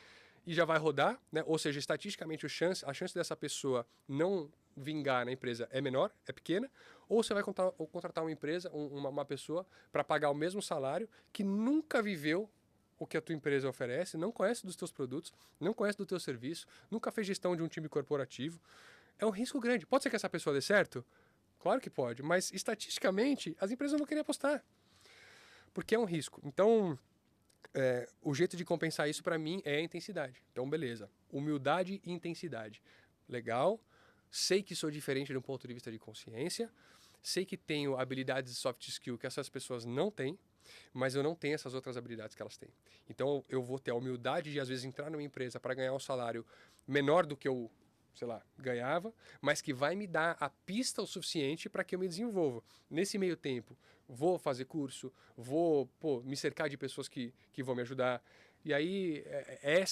e já vai rodar, né? Ou seja, estatisticamente a chance dessa pessoa não vingar na empresa é menor, é pequena, ou você vai contratar uma empresa, uma pessoa para pagar o mesmo salário que nunca viveu o que a tua empresa oferece, não conhece dos teus produtos, não conhece do teu serviço, nunca fez gestão de um time corporativo. É um risco grande. Pode ser que essa pessoa dê certo? Claro que pode, mas estatisticamente as empresas não vão querer apostar, porque é um risco. Então, o jeito de compensar isso para mim é a intensidade. Então, beleza. Humildade e intensidade. Legal. Sei que sou diferente do ponto de vista de consciência. Sei que tenho habilidades de soft skill que essas pessoas não têm, mas eu não tenho essas outras habilidades que elas têm. Então, eu vou ter a humildade de, às vezes, entrar numa empresa para ganhar um salário menor do que eu, sei lá, ganhava, mas que vai me dar a pista o suficiente para que eu me desenvolva. Nesse meio tempo, vou fazer curso, vou me cercar de pessoas que vão me ajudar. E aí,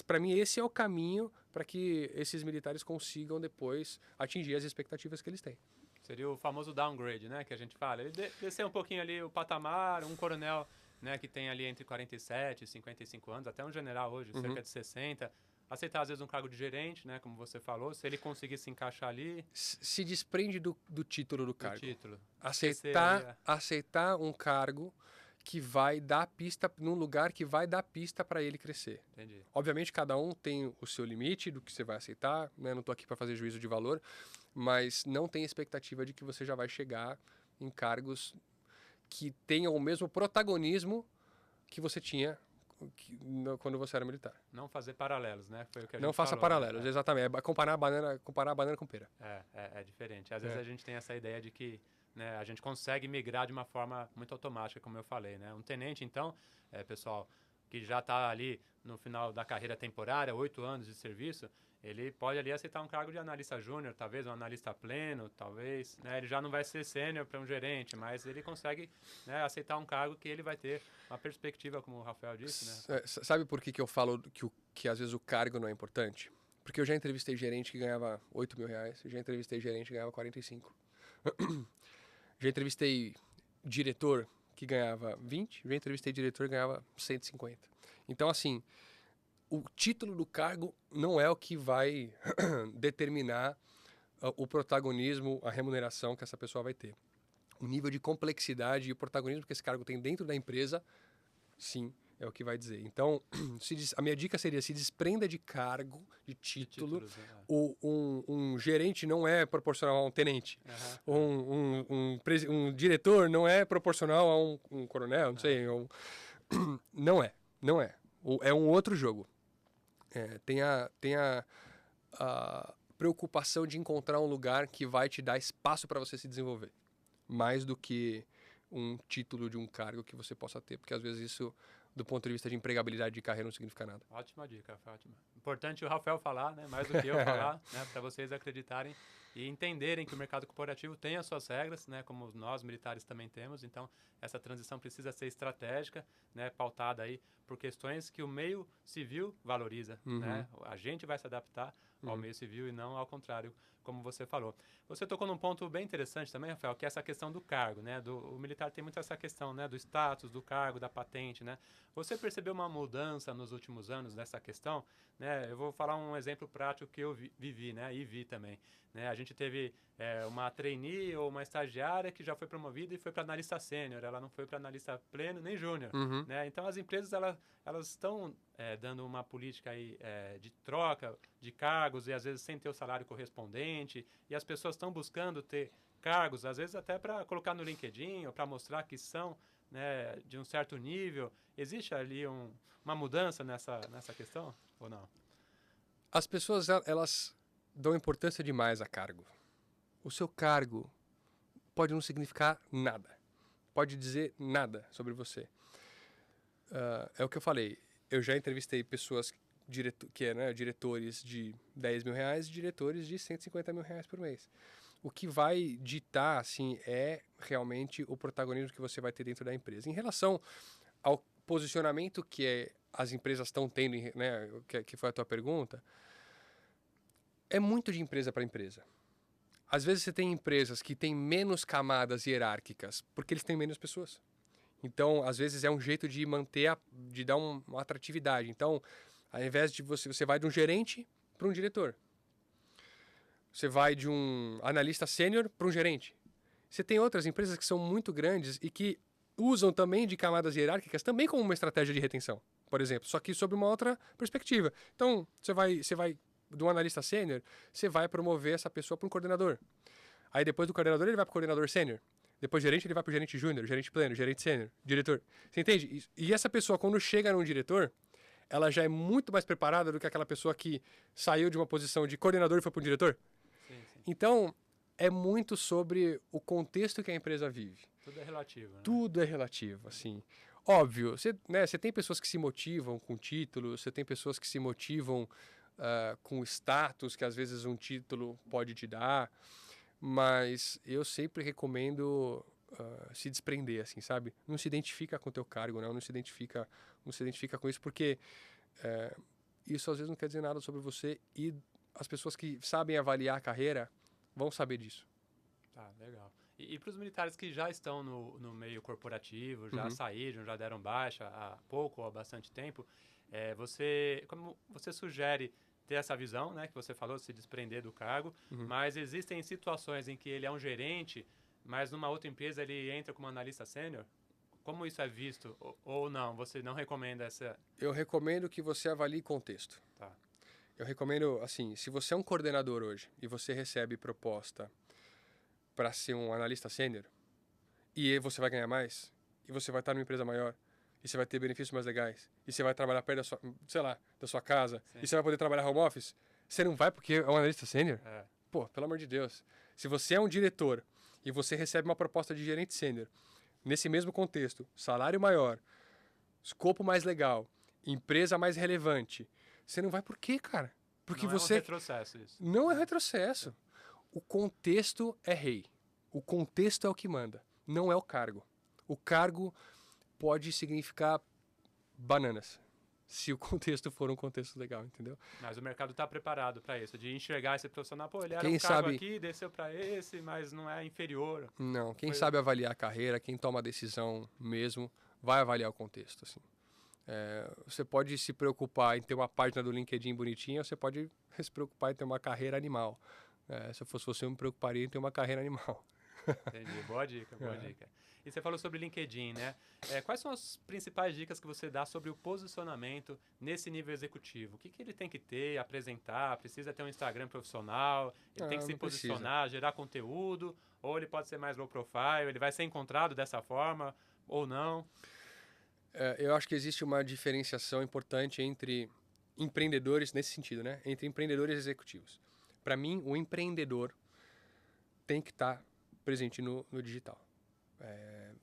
para mim, esse é o caminho para que esses militares consigam depois atingir as expectativas que eles têm. Seria o famoso downgrade, né, que a gente fala. Ele descer um pouquinho ali o patamar, um coronel, né, que tem ali entre 47 e 55 anos, até um general hoje, cerca de 60, aceitar às vezes um cargo de gerente, né, como você falou, se ele conseguir se encaixar ali. Se desprende do título do cargo. Título. Aceitar um cargo que vai dar pista, num lugar que vai dar pista para ele crescer. Entendi. Obviamente, cada um tem o seu limite do que você vai aceitar, né? Não estou aqui para fazer juízo de valor, mas não tem expectativa de que você já vai chegar em cargos que tenham o mesmo protagonismo que você tinha quando você era militar. Não fazer paralelos, né? Foi o que a gente Não faça falou, paralelos, né? exatamente. É comparar a banana com pera. É diferente. Às vezes a gente tem essa ideia de que, né, a gente consegue migrar de uma forma muito automática, como eu falei, né? Um tenente, então, pessoal, que já está ali no final da carreira temporária, 8 anos de serviço, ele pode ali aceitar um cargo de analista júnior, talvez um analista pleno, talvez, né? Ele já não vai ser sênior para um gerente, mas ele consegue, né, aceitar um cargo que ele vai ter uma perspectiva, como o Rafael disse, né? Sabe por que eu falo que às vezes o cargo não é importante? Porque eu já entrevistei gerente que ganhava 8 mil reais, já entrevistei gerente que ganhava 45. Já entrevistei diretor que ganhava 20, já entrevistei diretor que ganhava 150. Então, assim, o título do cargo não é o que vai determinar o protagonismo, a remuneração que essa pessoa vai ter. O nível de complexidade e o protagonismo que esse cargo tem dentro da empresa, sim, É o que vai dizer. Então, a minha dica seria se desprenda de cargo, de título. De títulos, né? Um gerente não é proporcional a um tenente. Uhum. Um diretor não é proporcional a um coronel, não sei. Não é. Não é. É um outro jogo. Tem a preocupação de encontrar um lugar que vai te dar espaço para você se desenvolver. Mais do que um título de um cargo que você possa ter. Porque às vezes isso, do ponto de vista de empregabilidade de carreira, não significa nada. Ótima dica, Fátima. Importante o Rafael falar, né? Mais do que eu falar, né? Para vocês acreditarem e entenderem que o mercado corporativo tem as suas regras, né? Como nós militares também temos. Então, essa transição precisa ser estratégica, né? Pautada aí por questões que o meio civil valoriza, né? A gente vai se adaptar ao meio civil e não ao contrário, como você falou. Você tocou num ponto bem interessante também, Rafael, que é essa questão do cargo, né? O militar tem muito essa questão, né? Do status, do cargo, da patente, né? Você percebeu uma mudança nos últimos anos nessa questão? Né? Eu vou falar um exemplo prático que eu vivi, né? E vi também. Né? A gente teve uma trainee ou uma estagiária que já foi promovida e foi para analista sênior. Ela não foi para analista pleno nem júnior. Né? Então, as empresas elas estão dando uma política aí, de troca de cargos e às vezes sem ter o salário correspondente. E as pessoas estão buscando ter cargos, às vezes até para colocar no LinkedIn ou para mostrar que são, né, de um certo nível. Existe ali uma mudança nessa questão ou não? As pessoas, elas dão importância demais a cargo. O seu cargo pode não significar nada. Pode dizer nada sobre você. É o que eu falei. Eu já entrevistei pessoas diretores de 10 mil reais e diretores de 150 mil reais por mês. O que vai ditar, assim, é realmente o protagonismo que você vai ter dentro da empresa. Em relação ao posicionamento que as empresas estão tendo, né, que foi a tua pergunta, é muito de empresa para empresa. Às vezes você tem empresas que têm menos camadas hierárquicas porque eles têm menos pessoas. Então, às vezes é um jeito de manter, de dar uma atratividade. Então, ao invés de você vai de um gerente para um diretor. Você vai de um analista sênior para um gerente. Você tem outras empresas que são muito grandes e que usam também de camadas hierárquicas também como uma estratégia de retenção, por exemplo, só que sob uma outra perspectiva. Então, você vai do analista sênior, você vai promover essa pessoa para um coordenador. Aí depois do coordenador ele vai para o coordenador sênior. Depois gerente ele vai para o gerente júnior, gerente pleno, gerente sênior, diretor. Você entende? E essa pessoa, quando chega num diretor, ela já é muito mais preparada do que aquela pessoa que saiu de uma posição de coordenador e foi para um diretor. Sim, sim. Então, é muito sobre o contexto que a empresa vive. Tudo é relativo, né? Tudo é relativo, assim. Óbvio, você tem pessoas que se motivam com títulos, você tem pessoas que se motivam com status, que às vezes um título pode te dar, mas eu sempre recomendo se desprender, assim, sabe? Não se identifica com o teu cargo, não se identifica com isso, porque isso às vezes não quer dizer nada sobre você e as pessoas que sabem avaliar a carreira vão saber disso. Tá, legal. E para os militares que já estão no meio corporativo, já saíram, já deram baixa há pouco ou há bastante tempo, como você sugere ter essa visão, né, que você falou, se desprender do cargo, mas existem situações em que ele é um gerente, mas numa outra empresa ele entra como analista sênior? Como isso é visto? Ou não? Você não recomenda essa... Eu recomendo que você avalie contexto. Tá. Eu recomendo, assim, se você é um coordenador hoje e você recebe proposta para ser um analista sênior, e você vai ganhar mais, e você vai estar numa empresa maior, e você vai ter benefícios mais legais, e você vai trabalhar perto da sua, sei lá, da sua casa, Sim. e você vai poder trabalhar home office, você não vai porque é um analista sênior? É. Pô, pelo amor de Deus. Se você é um diretor e você recebe uma proposta de gerente sênior, nesse mesmo contexto, salário maior, escopo mais legal, empresa mais relevante, você não vai por quê, cara? Porque não você... é um retrocesso isso. Não é retrocesso. O contexto é rei. O contexto é o que manda. Não é o cargo. O cargo pode significar bananas, se o contexto for um contexto legal, entendeu? Mas o mercado está preparado para isso, de enxergar esse profissional. Pô, ele era Quem um cargo sabe... aqui, desceu para esse, mas não é inferior. Não, quem sabe avaliar a carreira, quem toma a decisão mesmo, vai avaliar o contexto, assim. Você pode se preocupar em ter uma página do LinkedIn bonitinha, ou você pode se preocupar em ter uma carreira animal. Se eu fosse você, eu me preocuparia em ter uma carreira animal. Entendi, boa dica, boa dica. E você falou sobre LinkedIn, né? Quais são as principais dicas que você dá sobre o posicionamento nesse nível executivo? O que ele tem que ter, apresentar? Precisa ter um Instagram profissional? Ele tem que se Não precisa. posicionar, gerar conteúdo? Ou ele pode ser mais low profile? Ele vai ser encontrado dessa forma ou não? Eu acho que existe uma diferenciação importante entre empreendedores, nesse sentido, né? Entre empreendedores e executivos. Para mim, o empreendedor tem que estar presente no digital.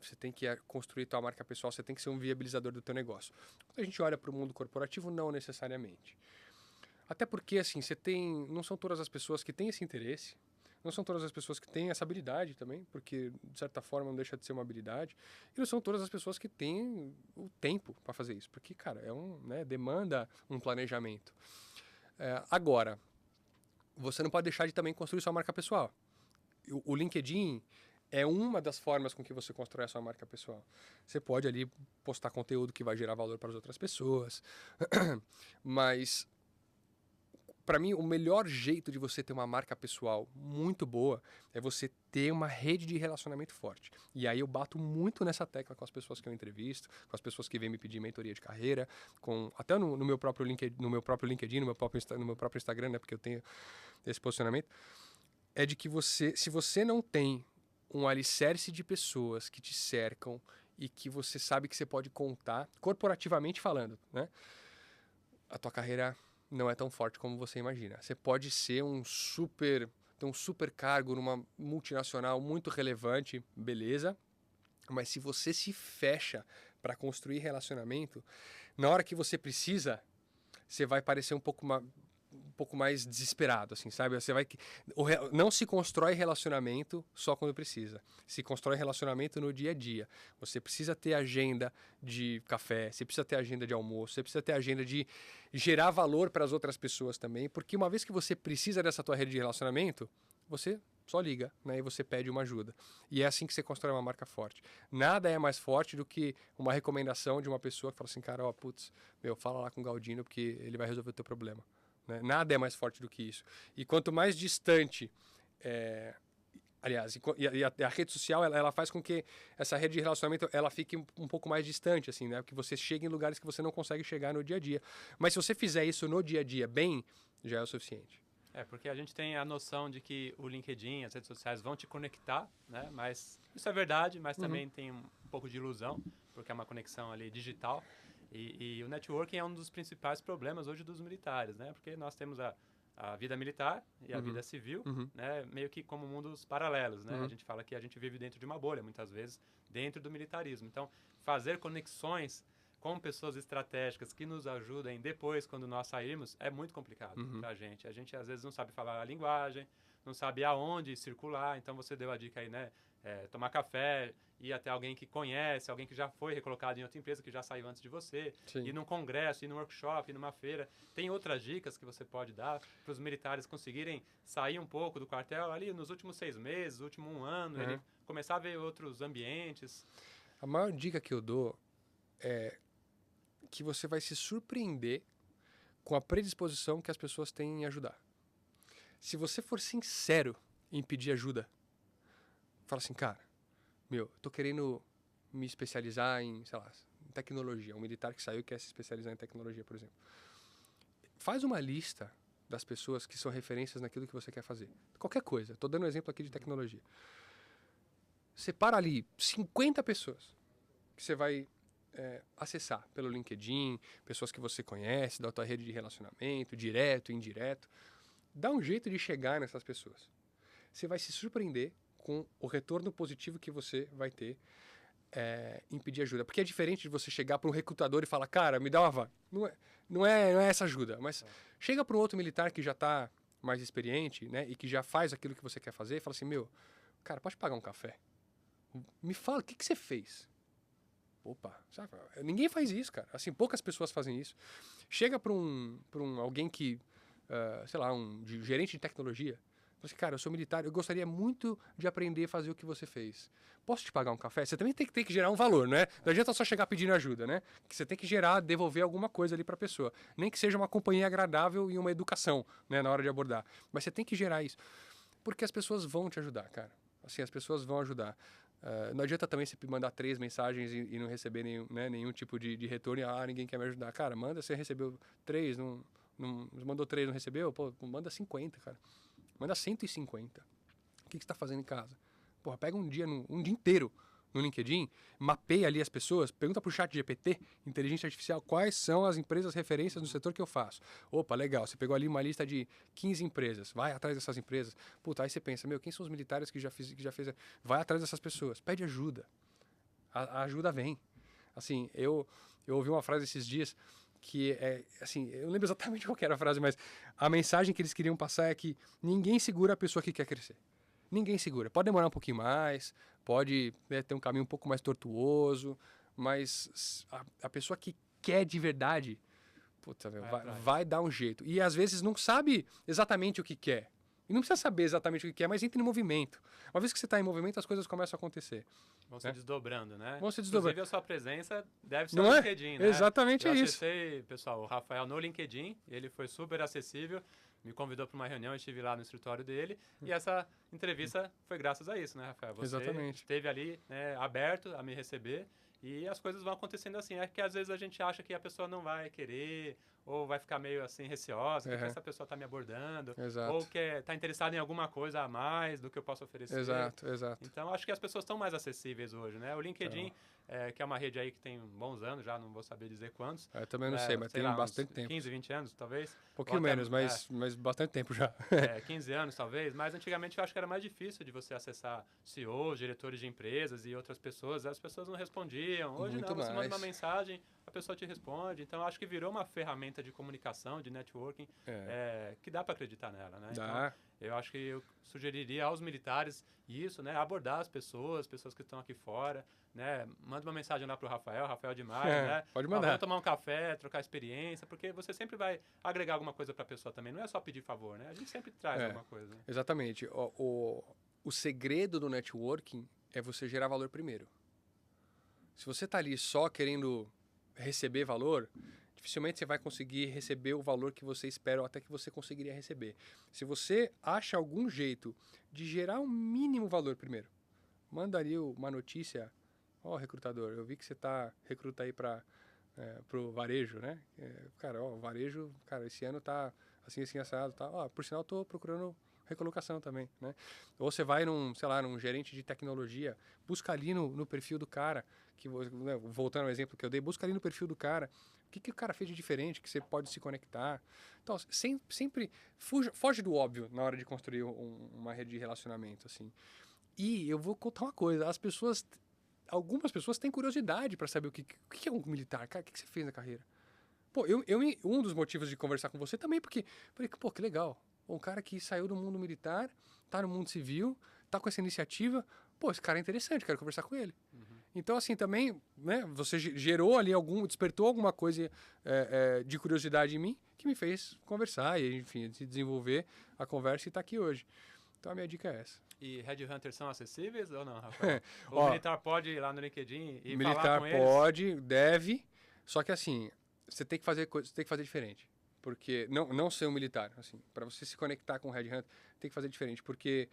Você tem que construir tua marca pessoal, você tem que ser um viabilizador do teu negócio. Quando a gente olha para o mundo corporativo, não necessariamente. Até porque, assim, não são todas as pessoas que têm esse interesse, não são todas as pessoas que têm essa habilidade também, porque, de certa forma, não deixa de ser uma habilidade, e não são todas as pessoas que têm o tempo para fazer isso, porque, cara, demanda um planejamento. Agora, você não pode deixar de também construir sua marca pessoal. O LinkedIn é uma das formas com que você constrói a sua marca pessoal. Você pode ali postar conteúdo que vai gerar valor para as outras pessoas, mas para mim o melhor jeito de você ter uma marca pessoal muito boa é você ter uma rede de relacionamento forte. E aí eu bato muito nessa tecla com as pessoas que eu entrevisto, com as pessoas que vêm me pedir mentoria de carreira, até no meu próprio LinkedIn, no meu próprio Instagram, né, porque eu tenho esse posicionamento, é de que se você não tem um alicerce de pessoas que te cercam e que você sabe que você pode contar, corporativamente falando, né? A tua carreira não é tão forte como você imagina. Você pode ser ter um super cargo numa multinacional muito relevante, beleza, mas se você se fecha para construir relacionamento, na hora que você precisa, você vai parecer um pouco mais desesperado, assim, sabe? Não se constrói relacionamento só quando precisa. Se constrói relacionamento no dia a dia. Você precisa ter agenda de café, você precisa ter agenda de almoço, você precisa ter agenda de gerar valor para as outras pessoas também, porque uma vez que você precisa dessa tua rede de relacionamento, você só liga, né? E você pede uma ajuda. E é assim que você constrói uma marca forte. Nada é mais forte do que uma recomendação de uma pessoa que fala assim, cara, fala lá com o Galdino porque ele vai resolver o teu problema. Né? Nada é mais forte do que isso. E quanto mais distante, aliás, a rede social ela faz com que essa rede de relacionamento ela fique um pouco mais distante, assim, né? Que você chegue em lugares que você não consegue chegar no dia a dia. Mas se você fizer isso no dia a dia bem, já é o suficiente. Porque a gente tem a noção de que o LinkedIn, as redes sociais vão te conectar, né? Mas isso é verdade, mas também tem um pouco de ilusão, porque é uma conexão ali digital. E o networking é um dos principais problemas hoje dos militares, né? Porque nós temos a vida militar e a vida civil, né? Meio que como mundos paralelos, né? A gente fala que a gente vive dentro de uma bolha, muitas vezes, dentro do militarismo. Então, fazer conexões com pessoas estratégicas que nos ajudem depois, quando nós sairmos, é muito complicado para a gente. A gente, às vezes, não sabe falar a linguagem, não sabe aonde circular. Então, você deu a dica aí, né? Tomar café, ir até alguém que conhece, alguém que já foi recolocado em outra empresa, que já saiu antes de você, Sim. ir num congresso, ir num workshop, ir numa feira. Tem outras dicas que você pode dar para os militares conseguirem sair um pouco do quartel ali nos últimos 6 meses, último 1 ano, ele começar a ver outros ambientes? A maior dica que eu dou é que você vai se surpreender com a predisposição que as pessoas têm em ajudar. Se você for sincero em pedir ajuda, fala assim, cara, eu tô querendo me especializar em, sei lá, em tecnologia. Um militar que saiu quer se especializar em tecnologia, por exemplo. Faz uma lista das pessoas que são referências naquilo que você quer fazer. Qualquer coisa. Tô dando um exemplo aqui de tecnologia. Separa ali 50 pessoas que você vai acessar pelo LinkedIn, pessoas que você conhece, da tua rede de relacionamento, direto, indireto. Dá um jeito de chegar nessas pessoas. Você vai se surpreender com o retorno positivo que você vai ter em pedir ajuda. Porque é diferente de você chegar para um recrutador e falar, cara, me dá uma vaga. Não é essa ajuda, mas chega para um outro militar que já está mais experiente, né, e que já faz aquilo que você quer fazer e fala assim, cara, pode pagar um café? Me fala, o que você fez? Opa, sabe? Ninguém faz isso, cara. Assim, poucas pessoas fazem isso. Chega para alguém que, sei lá, gerente de tecnologia. Fala assim, cara, eu sou militar, eu gostaria muito de aprender a fazer o que você fez. Posso te pagar um café? Você também tem que gerar um valor, né? Não adianta só chegar pedindo ajuda, né? Que você tem que devolver alguma coisa ali para a pessoa. Nem que seja uma companhia agradável e uma educação, né, na hora de abordar. Mas você tem que gerar isso. Porque as pessoas vão te ajudar, cara. Assim, as pessoas vão ajudar. Não adianta também você mandar 3 mensagens e não receber nenhum tipo de retorno. Ninguém quer me ajudar. Cara, manda, você recebeu 3, mandou 3, não recebeu? Pô, manda 50, cara. Manda 150. O que você está fazendo em casa? Porra, pega um dia inteiro no LinkedIn, mapeia ali as pessoas, pergunta pro chat GPT, inteligência artificial, quais são as empresas referências no setor que eu faço. Opa, legal, você pegou ali uma lista de 15 empresas, vai atrás dessas empresas. Puta, aí você pensa, quem são os militares que já fez? Vai atrás dessas pessoas, pede ajuda. A ajuda vem. Assim, eu ouvi uma frase esses dias que é, assim, eu não lembro exatamente qual era a frase, mas a mensagem que eles queriam passar é que ninguém segura a pessoa que quer crescer. Ninguém segura. Pode demorar um pouquinho mais, pode ter um caminho um pouco mais tortuoso, mas a pessoa que quer de verdade, puta, vai dar um jeito. E às vezes não sabe exatamente o que quer. E não precisa saber exatamente o que quer, mas entra em movimento. Uma vez que você está em movimento, as coisas começam a acontecer. Vão se desdobrando, né? Vão se desdobrando. Inclusive, a sua presença deve ser não no é? LinkedIn, né? Exatamente eu isso. Eu acessei, pessoal, o Rafael no LinkedIn, ele foi super acessível, me convidou para uma reunião, eu estive lá no escritório dele, e essa entrevista foi graças a isso, né, Rafael? Você esteve ali, né, aberto a me receber, e as coisas vão acontecendo assim. É que às vezes a gente acha que a pessoa não vai querer, ou vai ficar meio assim receosa, que essa pessoa está me abordando, ou que está interessada em alguma coisa a mais do que eu posso oferecer. Exato. Então acho que as pessoas estão mais acessíveis hoje, né? O LinkedIn, que é uma rede aí que tem bons anos já, não vou saber dizer quantos. Eu também não sei, mas tem bastante tempo. 15, 20 anos, talvez. Um pouquinho menos, mas bastante tempo já. 15 anos, talvez. Mas antigamente eu acho que era mais difícil de você acessar CEOs, diretores de empresas e outras pessoas. As pessoas não respondiam. Hoje Muito não, você mais. manda uma mensagem, a pessoa te responde. Então acho que virou uma ferramenta de comunicação, de networking, que dá para acreditar nela, né? Dá. Então, eu acho que eu sugeriria aos militares isso, né? Abordar as pessoas que estão aqui fora, né? Manda uma mensagem lá pro Rafael demais, né? Pode mandar. Vamos tomar um café, trocar experiência, porque você sempre vai agregar alguma coisa para a pessoa também. Não é só pedir favor, né? A gente sempre traz alguma coisa. Né? Exatamente. O segredo do networking é você gerar valor primeiro. Se você está ali só querendo receber valor, dificilmente você vai conseguir receber o valor que você espera ou até que você conseguiria receber. Se você acha algum jeito de gerar um mínimo valor primeiro, manda ali uma notícia, recrutador, eu vi que você recruta aí para o varejo, né? O varejo, esse ano tá assim assado, tá? Por sinal, estou procurando recolocação também, né? Ou você vai num gerente de tecnologia, busca ali no perfil do cara, voltando ao exemplo que eu dei, busca ali no perfil do cara, o que o cara fez de diferente, que você pode se conectar. Então, sempre foge do óbvio na hora de construir uma rede de relacionamento, assim. E eu vou contar uma coisa, algumas pessoas têm curiosidade para saber o que é um militar, cara, o que você fez na carreira? Pô, um dos motivos de conversar com você também, porque falei, pô, que legal. Um cara que saiu do mundo militar, tá no mundo civil, tá com essa iniciativa. Pô, esse cara é interessante, quero conversar com ele. Então, assim, também, né, você gerou ali despertou alguma coisa de curiosidade em mim que me fez conversar e, enfim, se desenvolver a conversa e estar aqui hoje. Então, a minha dica é essa. E headhunters são acessíveis ou não, Rafael? O militar pode ir lá no LinkedIn e falar com eles? Militar pode, deve, só que assim, você tem que fazer diferente. Porque não ser um militar, assim, para você se conectar com o headhunter, tem que fazer diferente, porque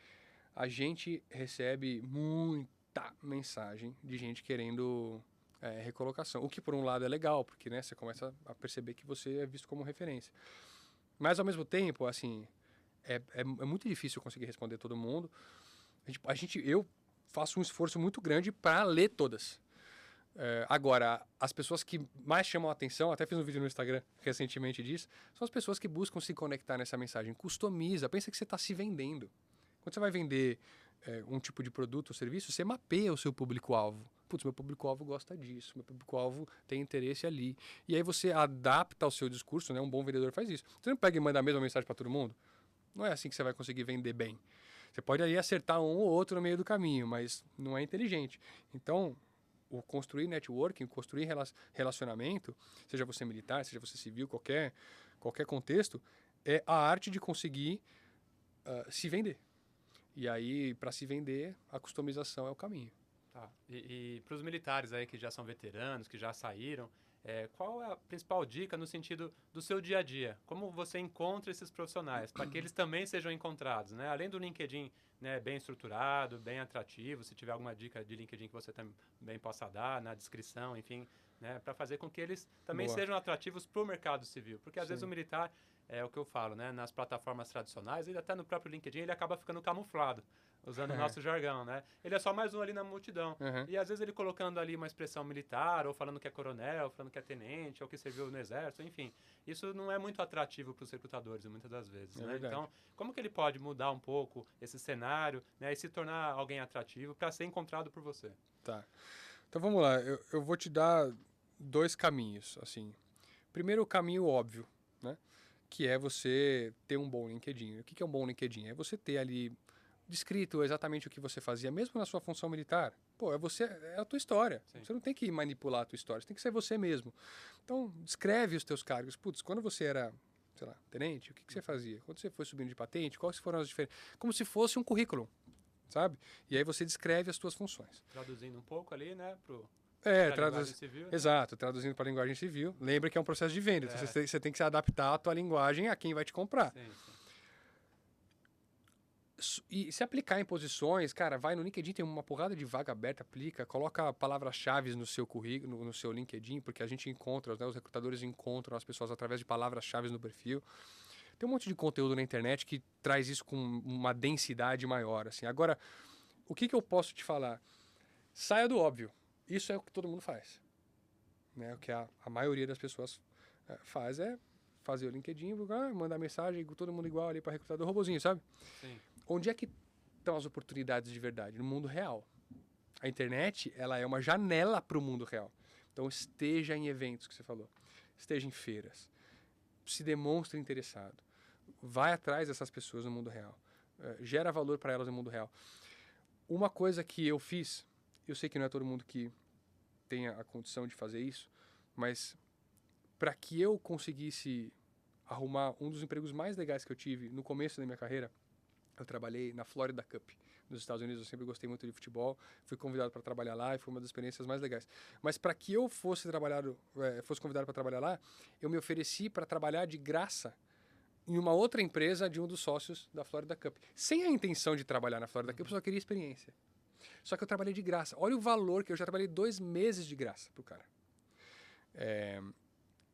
a gente recebe muita mensagem de gente querendo recolocação, o que por um lado é legal, porque, né, você começa a perceber que você é visto como referência. Mas ao mesmo tempo, assim, é muito difícil conseguir responder todo mundo. Eu faço um esforço muito grande para ler todas. Agora, as pessoas que mais chamam a atenção, até fiz um vídeo no Instagram recentemente disso, são as pessoas que buscam se conectar nessa mensagem. Customiza, pensa que você está se vendendo. Quando você vai vender um tipo de produto ou serviço, você mapeia o seu público-alvo. Putz, meu público-alvo gosta disso, meu público-alvo tem interesse ali. E aí você adapta o seu discurso, né? Um bom vendedor faz isso. Você não pega e manda a mesma mensagem para todo mundo. Não é assim que você vai conseguir vender bem. Você pode aí acertar um ou outro no meio do caminho, mas não é inteligente. Então, o construir networking, construir relacionamento, seja você militar, seja você civil, qualquer contexto, é a arte de conseguir se vender. E aí, para se vender, a customização é o caminho. Tá. E para os militares aí que já são veteranos, que já saíram, qual é a principal dica no sentido do seu dia a dia? Como você encontra esses profissionais para que eles também sejam encontrados, né? Além do LinkedIn, né, bem estruturado, bem atrativo, se tiver alguma dica de LinkedIn que você também possa dar na descrição, enfim, né, para fazer com que eles também Boa. sejam atrativos para o mercado civil. Porque às vezes o militar, é o que eu falo, né, nas plataformas tradicionais, ele até no próprio LinkedIn, ele acaba ficando camuflado, usando o nosso jargão, né? Ele é só mais um ali na multidão. Uhum. E às vezes ele colocando ali uma expressão militar, ou falando que é coronel, falando que é tenente, ou que serviu no exército, enfim. Isso não é muito atrativo para os recrutadores, muitas das vezes, né? Verdade. Então, como que ele pode mudar um pouco esse cenário, né, e se tornar alguém atrativo para ser encontrado por você? Tá. Então vamos lá, eu vou te dar 2 caminhos, assim. Primeiro, o caminho óbvio, né? Que é você ter um bom LinkedIn. O que é um bom LinkedIn? É você ter ali descrito exatamente o que você fazia, mesmo na sua função militar. Pô, é a tua história. Sim. Você não tem que manipular a tua história, você tem que ser você mesmo. Então, descreve os teus cargos. Putz, quando você era, sei lá, tenente, o que você fazia? Quando você foi subindo de patente, quais foram as diferenças? Como se fosse um currículo, sabe? E aí você descreve as tuas funções. Traduzindo um pouco ali, né, pro Linguagem civil, né? Exato, traduzindo para a linguagem civil. Lembra que é um processo de venda, então você tem que se adaptar a tua linguagem a quem vai te comprar. Sim. E se aplicar em posições, cara, vai no LinkedIn, tem uma porrada de vaga aberta, aplica, coloca palavras-chave no seu currículo, no seu LinkedIn, porque a gente encontra, né, os recrutadores encontram as pessoas através de palavras-chave no perfil. Tem um monte de conteúdo na internet que traz isso com uma densidade maior, assim. Agora, o que eu posso te falar? Saia do óbvio. Isso é o que todo mundo faz. Né? O que a maioria das pessoas faz é fazer o LinkedIn, mandar mensagem, todo mundo igual ali para recrutador, robozinho, sabe? Sim. Onde é que estão as oportunidades de verdade? No mundo real. A internet, ela é uma janela para o mundo real. Então, esteja em eventos que você falou. Esteja em feiras. Se demonstre interessado. Vai atrás dessas pessoas no mundo real. Gera valor para elas no mundo real. Uma coisa que eu fiz, eu sei que não é todo mundo que tenha a condição de fazer isso, mas para que eu conseguisse arrumar um dos empregos mais legais que eu tive no começo da minha carreira, eu trabalhei na Florida Cup, nos Estados Unidos. Eu sempre gostei muito de futebol, fui convidado para trabalhar lá e foi uma das experiências mais legais. Mas para que eu fosse convidado para trabalhar lá, eu me ofereci para trabalhar de graça em uma outra empresa de um dos sócios da Florida Cup. Sem a intenção de trabalhar na Florida Cup, eu só queria experiência. Só que eu trabalhei de graça. Olha o valor que eu já trabalhei 2 meses de graça pro cara.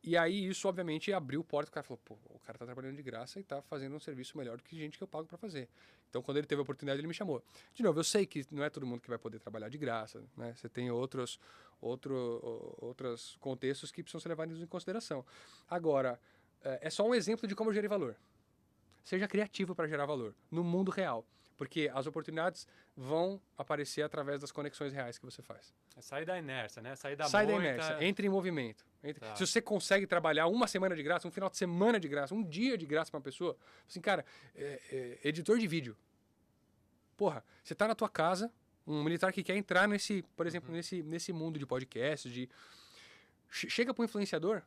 E aí isso, obviamente, abriu porta. O cara falou, pô, o cara tá trabalhando de graça e tá fazendo um serviço melhor do que gente que eu pago para fazer. Então, quando ele teve a oportunidade, ele me chamou. De novo, eu sei que não é todo mundo que vai poder trabalhar de graça, né? Você tem outros contextos que precisam ser levados em consideração. Agora, é só um exemplo de como eu gerei valor. Seja criativo para gerar valor no mundo real. Porque as oportunidades vão aparecer através das conexões reais que você faz. É sair da inércia, né? Sair da Sai da moita. inércia, entre em movimento. Tá. Se você consegue trabalhar uma semana de graça, um final de semana de graça, um dia de graça para uma pessoa, assim, cara, editor de vídeo. Porra, você tá na tua casa, um militar que quer entrar nesse, por exemplo, nesse mundo de podcasts, chega para um influenciador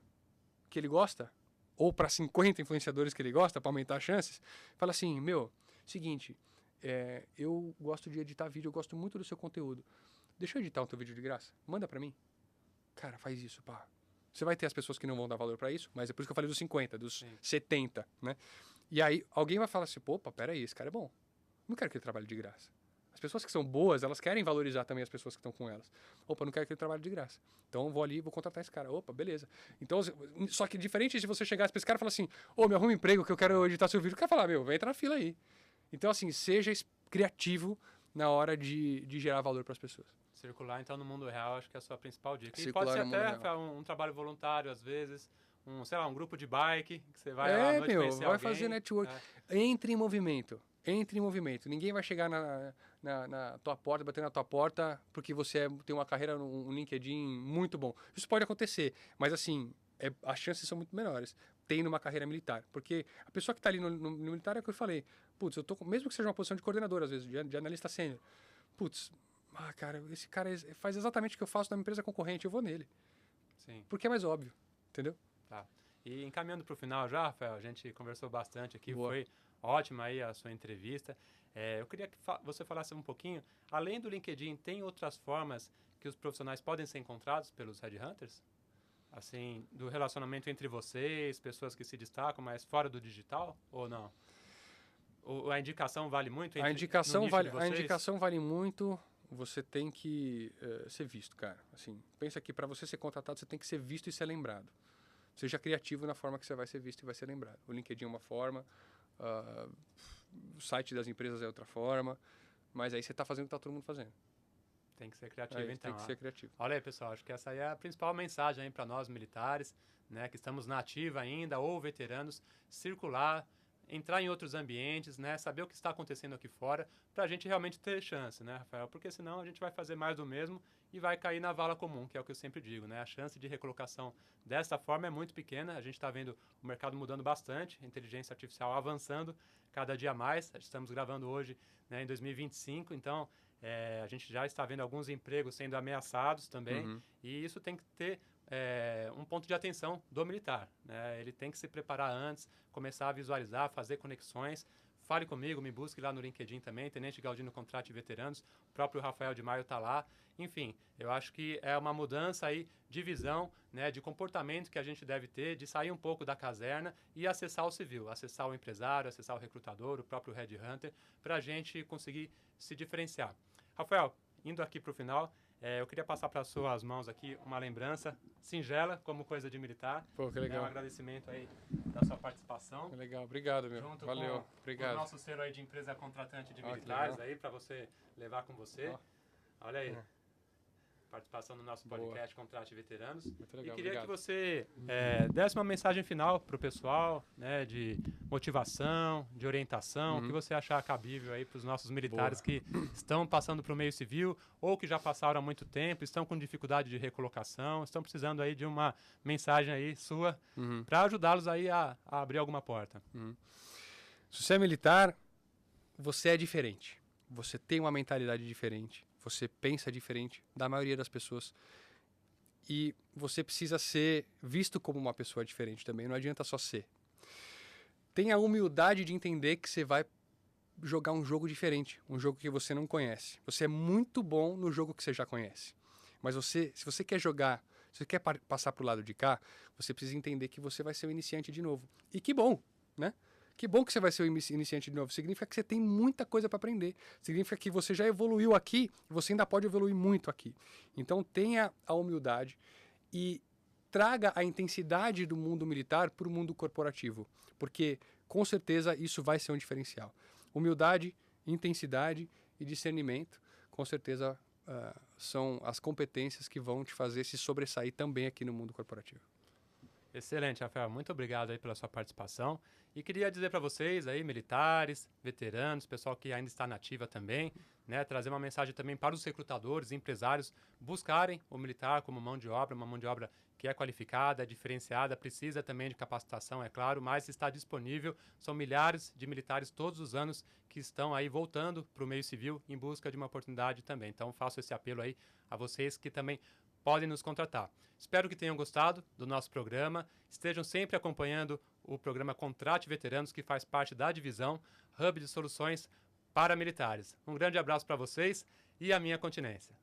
que ele gosta, ou para 50 influenciadores que ele gosta, para aumentar as chances, fala assim, meu, seguinte, eu gosto de editar vídeo, eu gosto muito do seu conteúdo. Deixa eu editar o teu vídeo de graça. Manda para mim. Cara, faz isso, pá. Você vai ter as pessoas que não vão dar valor para isso, mas é por isso que eu falei dos 50, dos 70, né? E aí alguém vai falar assim, pô, peraí, esse cara é bom. Não quero que ele trabalhe de graça. As pessoas que são boas, elas querem valorizar também as pessoas que estão com elas. Opa, não quero que ele trabalhe de graça. Então eu vou ali, vou contratar esse cara. Opa, beleza. Então, só que diferente de você chegar para esse cara e falar assim, me arruma um emprego que eu quero editar seu vídeo. O cara falar, vai entrar na fila aí. Então, assim, seja criativo na hora de gerar valor para as pessoas. Circular, então, no mundo real, acho que é a sua principal dica. Circular e pode ser no até um trabalho voluntário, às vezes, um grupo de bike, que você vai lá à noite conhecer vai alguém. fazer network. Entre em movimento. Entre em movimento. Ninguém vai chegar na tua porta, bater na tua porta, porque você tem uma carreira no LinkedIn muito bom. Isso pode acontecer, mas assim, as chances são muito menores. Tem numa carreira militar. Porque a pessoa que está ali no militar é o que eu falei. Putz, mesmo que seja uma posição de coordenador, às vezes, de analista sênior. Putz, cara, esse cara faz exatamente o que eu faço na minha empresa concorrente, eu vou nele. Sim. Porque é mais óbvio, entendeu? Tá. E encaminhando para o final já, Rafael, a gente conversou bastante aqui, Boa. foi ótima aí a sua entrevista. Eu queria que você falasse um pouquinho, além do LinkedIn, tem outras formas que os profissionais podem ser encontrados pelos headhunters? assim, do relacionamento entre vocês, pessoas que se destacam, mas fora do digital, ou não? A indicação vale muito A no indicação nicho vale, de a vocês? indicação vale muito. Você tem que ser visto, cara. Assim, pensa que para você ser contratado, você tem que ser visto e ser lembrado. Seja criativo na forma que você vai ser visto e vai ser lembrado. O LinkedIn é uma forma, o site das empresas é outra forma, mas aí você está fazendo o que está todo mundo fazendo. Tem que ser criativo, Aí então. tem que ser criativo. Olha aí, pessoal, acho que essa aí é a principal mensagem para nós militares, né, que estamos na ativa ainda, ou veteranos, circular, entrar em outros ambientes, né, saber o que está acontecendo aqui fora, para a gente realmente ter chance, né, Rafael? Porque senão a gente vai fazer mais do mesmo e vai cair na vala comum, que é o que eu sempre digo, né? A chance de recolocação dessa forma é muito pequena. A gente está vendo o mercado mudando bastante, a inteligência artificial avançando cada dia mais. Estamos gravando hoje, né, em 2025, então a gente já está vendo alguns empregos sendo ameaçados também, e isso tem que ter um ponto de atenção do militar, né? Ele tem que se preparar antes, começar a visualizar, fazer conexões. Fale comigo, me busque lá no LinkedIn também, Tenente Galdino Contrate Veteranos, o próprio Rafael de Maio está lá. Enfim, eu acho que é uma mudança aí de visão, né, de comportamento que a gente deve ter, de sair um pouco da caserna e acessar o civil, acessar o empresário, acessar o recrutador, o próprio headhunter, para a gente conseguir se diferenciar. Rafael, indo aqui para o final, eu queria passar para as suas mãos aqui uma lembrança singela, como coisa de militar. Pô, que legal. Um agradecimento aí da sua participação. Que legal, obrigado, meu. Junto Valeu, obrigado. com o nosso selo aí de empresa contratante de militares aí, para você levar com você. Olha aí. Participação no nosso podcast Contrate Veteranos. Muito legal, E queria obrigado. que você desse uma mensagem final para o pessoal, né, de motivação, de orientação, o que você achar cabível aí para os nossos militares que estão passando para o meio civil ou que já passaram há muito tempo, estão com dificuldade de recolocação, estão precisando aí de uma mensagem aí sua para ajudá-los aí a abrir alguma porta. Se você é militar, você é diferente. Você tem uma mentalidade diferente. Você pensa diferente da maioria das pessoas. E você precisa ser visto como uma pessoa diferente também. Não adianta só ser. Tenha a humildade de entender que você vai jogar um jogo diferente. Um jogo que você não conhece. Você é muito bom no jogo que você já conhece. Mas se você quer jogar, se você quer passar para o lado de cá, você precisa entender que você vai ser um iniciante de novo. E que bom, né? Que bom que você vai ser um iniciante de novo. Significa que você tem muita coisa para aprender. Significa que você já evoluiu aqui e você ainda pode evoluir muito aqui. Então tenha a humildade e traga a intensidade do mundo militar para o mundo corporativo. Porque com certeza isso vai ser um diferencial. Humildade, intensidade e discernimento, com certeza são as competências que vão te fazer se sobressair também aqui no mundo corporativo. Excelente, Rafael. Muito obrigado aí pela sua participação. E queria dizer para vocês aí, militares, veteranos, pessoal que ainda está na ativa também, né, trazer uma mensagem também para os recrutadores, empresários, buscarem o militar como mão de obra, uma mão de obra que é qualificada, é diferenciada, precisa também de capacitação, é claro, mas está disponível. São milhares de militares todos os anos que estão aí voltando para o meio civil em busca de uma oportunidade também. Então, faço esse apelo aí a vocês que também podem nos contratar. Espero que tenham gostado do nosso programa. Estejam sempre acompanhando o programa Contrate Veteranos, que faz parte da divisão Hub de Soluções para Militares. Um grande abraço para vocês e a minha continência.